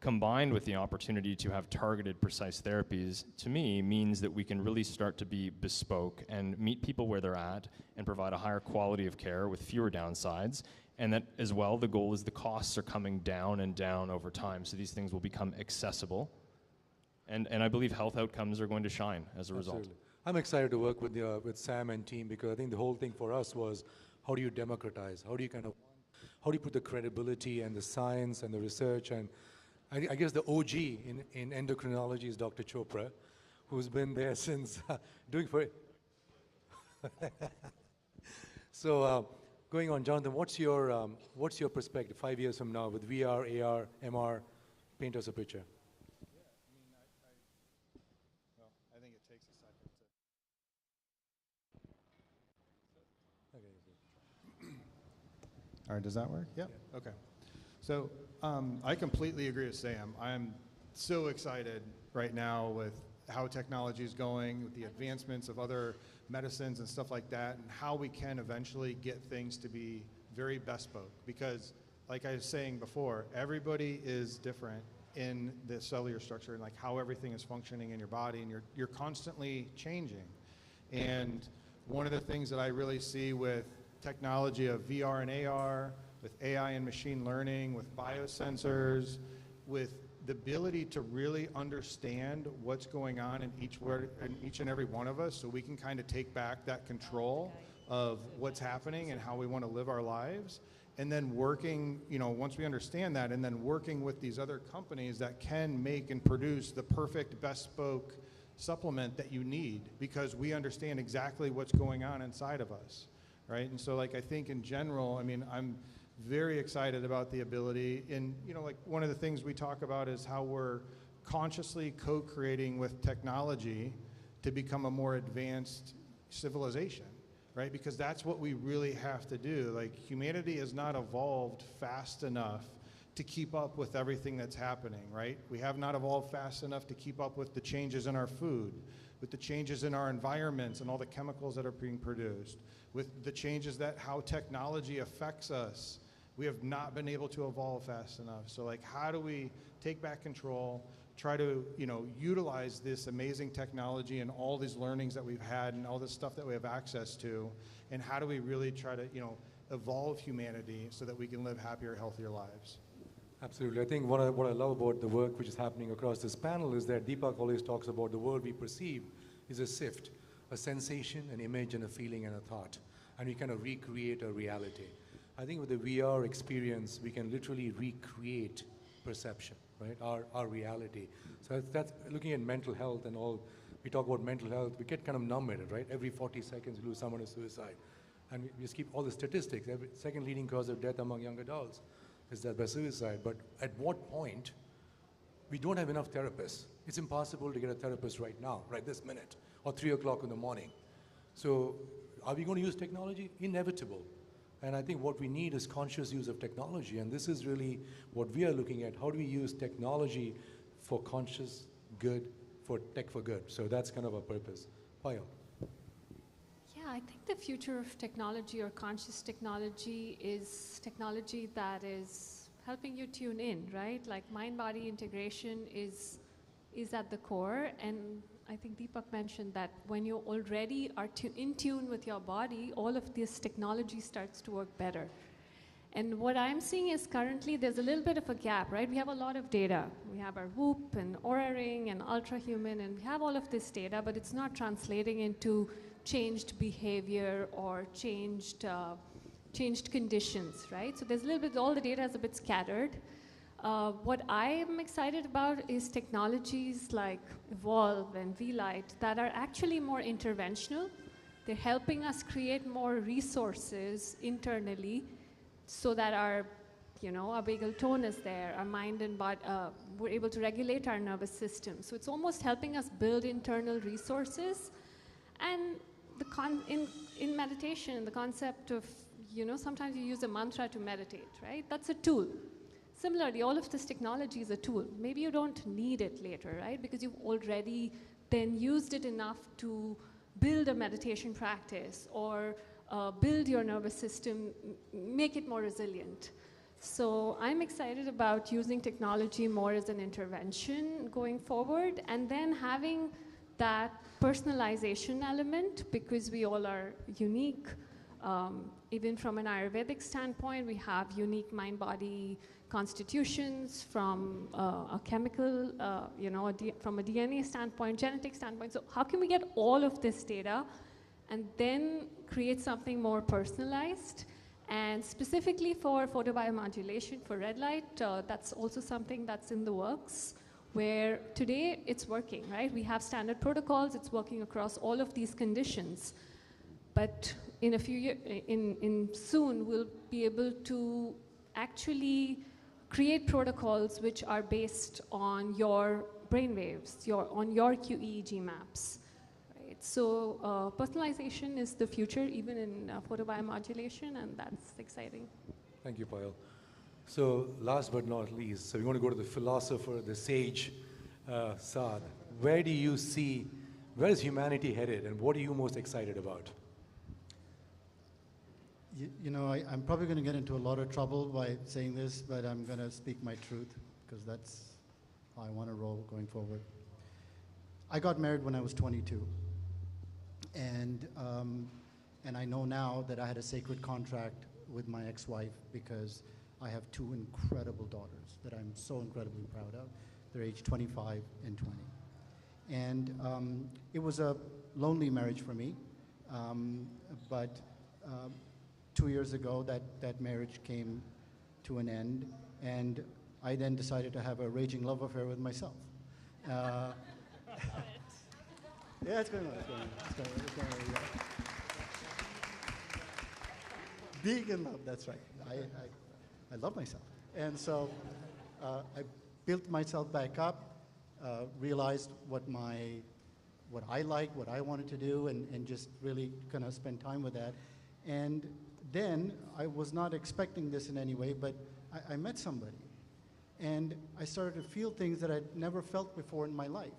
combined with the opportunity to have targeted, precise therapies, to me, means that we can really start to be bespoke and meet people where they're at and provide a higher quality of care with fewer downsides. And that, as well, the goal is the costs are coming down and down over time, so these things will become accessible. And I believe health outcomes are going to shine as a result. Absolutely. I'm excited to work with Sam and team, because I think the whole thing for us was, how do you democratize? How do you put the credibility and the science and the research? And I guess the OG in endocrinology is Dr. Chopra, who's been there since doing for it. So going on, Jonathan, what's your perspective 5 years from now with VR, AR, MR? Paint us a picture. I think it takes a second to... All right, does that work? Yeah. Okay. So I completely agree with Sam. I'm so excited right now with how technology is going, with the advancements of other medicines and stuff like that, and how we can eventually get things to be very bespoke, because like I was saying before, everybody is different in the cellular structure and like how everything is functioning in your body, and you're constantly changing. And one of the things that I really see with technology of VR and AR, with AI and machine learning, with biosensors, with the ability to really understand what's going on in each and every one of us, so we can kind of take back that control of what's happening and how we want to live our lives. And then working, once we understand that, and then working with these other companies that can make and produce the perfect bespoke supplement that you need, because we understand exactly what's going on inside of us, right? And so, like, I think in general, I mean, I'm very excited about the ability, and like one of the things we talk about is how we're consciously co-creating with technology to become a more advanced civilization, right? Because that's what we really have to do. Like, humanity has not evolved fast enough to keep up with everything that's happening, right? We have not evolved fast enough to keep up with the changes in our food, with the changes in our environments and all the chemicals that are being produced, with the changes that how technology affects us. We have not been able to evolve fast enough. So like, how do we take back control, try to, utilize this amazing technology and all these learnings that we've had and all this stuff that we have access to, and how do we really try to, evolve humanity so that we can live happier, healthier lives? Absolutely. I think what I love about the work which is happening across this panel is that Deepak always talks about the world we perceive is a sift, a sensation, an image, and a feeling, and a thought. And we kind of recreate a reality. I think with the VR experience, we can literally recreate perception, right? Our reality. So that's looking at mental health and all. We talk about mental health, we get kind of numb at it, right? Every 40 seconds, we lose someone to suicide. And we just keep all the statistics. Every second leading cause of death among young adults is death by suicide. But at what point, we don't have enough therapists. It's impossible to get a therapist right now, right this minute, or 3 o'clock in the morning. So are we going to use technology? Inevitable. And I think what we need is conscious use of technology. And this is really what we are looking at. How do we use technology for conscious good, for tech for good? So that's kind of our purpose. Payal. Yeah, I think the future of technology, or conscious technology, is technology that is helping you tune in, right? Like, mind-body integration is at the core. And I think Deepak mentioned that when you already are in tune with your body, all of this technology starts to work better. And what I'm seeing is currently there's a little bit of a gap, right? We have a lot of data. We have our Whoop and Oura Ring and Ultrahuman, and we have all of this data, but it's not translating into changed behavior or changed conditions, right? So there's a little bit, all the data is a bit scattered. What I'm excited about is technologies like Evolve and V-Light that are actually more interventional. They're helping us create more resources internally so that our vagal tone is there, our mind and body, we're able to regulate our nervous system. So it's almost helping us build internal resources. And in meditation, the concept of, sometimes you use a mantra to meditate, right? That's a tool. Similarly, all of this technology is a tool. Maybe you don't need it later, right? Because you've already then used it enough to build a meditation practice or build your nervous system, make it more resilient. So I'm excited about using technology more as an intervention going forward, and then having that personalization element, because we all are unique. Even from an Ayurvedic standpoint, we have unique mind-body constitutions from a chemical, from a DNA standpoint, genetic standpoint. So how can we get all of this data and then create something more personalized? And specifically for photobiomodulation, for red light, that's also something that's in the works, where today it's working, right? We have standard protocols, it's working across all of these conditions. But in a few years, soon, we'll be able to actually create protocols which are based on your brainwaves, on your QEEG maps. Right? So personalization is the future, even in photobiomodulation, and that's exciting. Thank you, Payal. So last but not least, so we want to go to the philosopher, the sage, Saad. Where is humanity headed, and what are you most excited about? You know, I'm probably going to get into a lot of trouble by saying this, but I'm going to speak my truth because that's how I want to roll going forward. I got married when I was 22, and I know now that I had a sacred contract with my ex-wife because I have two incredible daughters that I'm so incredibly proud of. They're aged 25 and 20. And it was a lonely marriage for me, but 2 years ago that marriage came to an end, and I then decided to have a raging love affair with myself. Yeah, it's going on. It's going on. Yeah. Being in love, that's right. I love myself. And so I built myself back up, realized what I like, what I wanted to do, and just really kind of spend time with that. And then I was not expecting this in any way, but I met somebody. And I started to feel things that I'd never felt before in my life.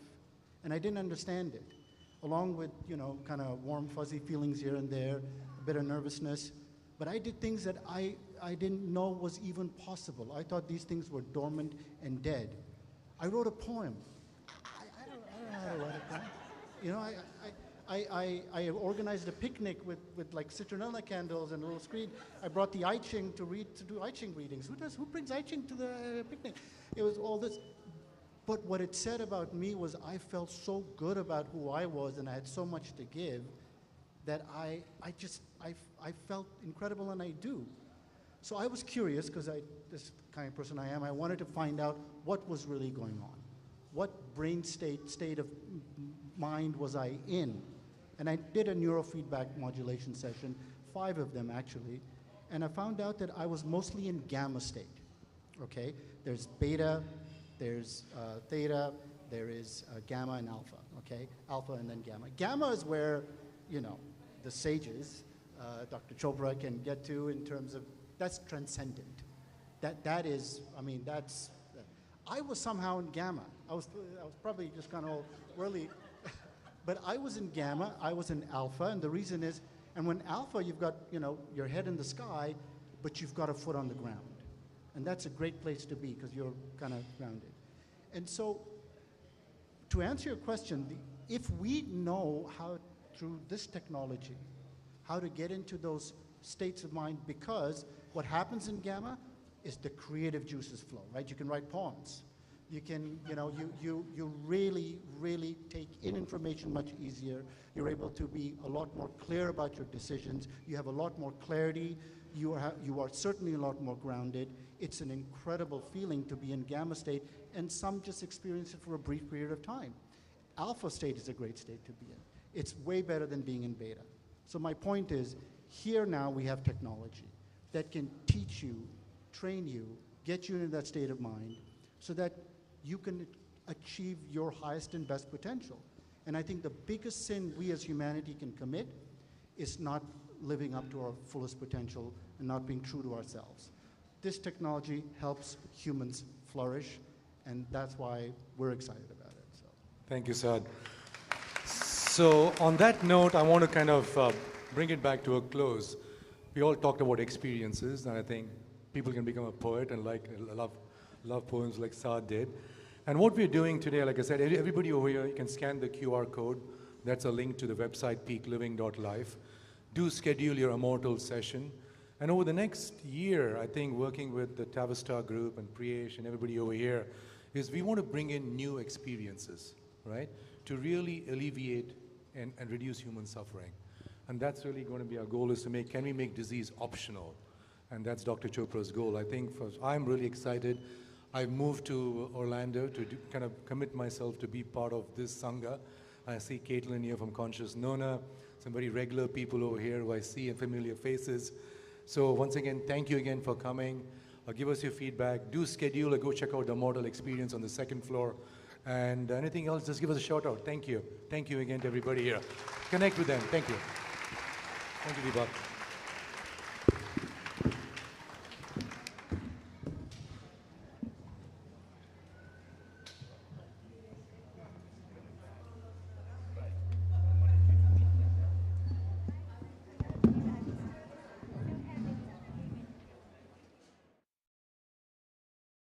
And I didn't understand it. Along with, you know, kind of warm, fuzzy feelings here and there, a bit of nervousness. But I did things that I didn't know was even possible. I thought these things were dormant and dead. I wrote a poem. I don't know how to write a poem. You know, I organized a picnic with like citronella candles and a little screen. I brought the I Ching to do I Ching readings. Who brings I Ching to the picnic? It was all this. But what it said about me was I felt so good about who I was, and I had so much to give that I felt incredible, and I do. So I was curious, because this kind of person I am, I wanted to find out what was really going on. What brain state of mind was I in? And I did a neurofeedback modulation session, 5 of them actually, and I found out that I was mostly in gamma state, okay? There's beta, there's theta, there is gamma and alpha, okay? Alpha and then gamma. Gamma is where, you know, the sages, Dr. Chopra can get to in terms of, that's transcendent. That is, I mean, that's, I was somehow in gamma. I was probably just kind of really, but I was in gamma, I was in alpha, and the reason is, and when alpha, you've got, you know, your head in the sky, but you've got a foot on the ground. And that's a great place to be because you're kind of grounded. And so, to answer your question, if we know how, through this technology, how to get into those states of mind, because what happens in gamma is the creative juices flow, right? You can write poems. You can, you know, you really, really take in information much easier. You're able to be a lot more clear about your decisions. You have a lot more clarity. You are certainly a lot more grounded. It's an incredible feeling to be in gamma state, and some just experience it for a brief period of time. Alpha state is a great state to be in. It's way better than being in beta. So my point is, here now we have technology that can teach you, train you, get you into that state of mind so that you can achieve your highest and best potential. And I think the biggest sin we as humanity can commit is not living up to our fullest potential and not being true to ourselves. This technology helps humans flourish, and that's why we're excited about it. So. Thank you, Saad. So on that note, I want to kind of bring it back to a close. We all talked about experiences, and I think people can become a poet and love poems like Saad did. And what we're doing today, like I said, everybody over here, you can scan the QR code. That's a link to the website, peakliving.life. Do schedule your Ammortal session. And over the next year, I think working with the Tavista group and Priyesh and everybody over here, is we want to bring in new experiences, right? To really alleviate and reduce human suffering. And that's really going to be our goal, is to can we make disease optional? And that's Dr. Chopra's goal. I think I'm really excited. I've moved to Orlando to kind of commit myself to be part of this Sangha. I see Caitlin here from Conscious Nona, some very regular people over here who I see and familiar faces. So once again, thank you again for coming. Give us your feedback. Do schedule or go check out the Ammortal experience on the 2nd floor. And anything else, just give us a shout out. Thank you. Thank you again to everybody here. Connect with them. Thank you. Thank you, Deepak.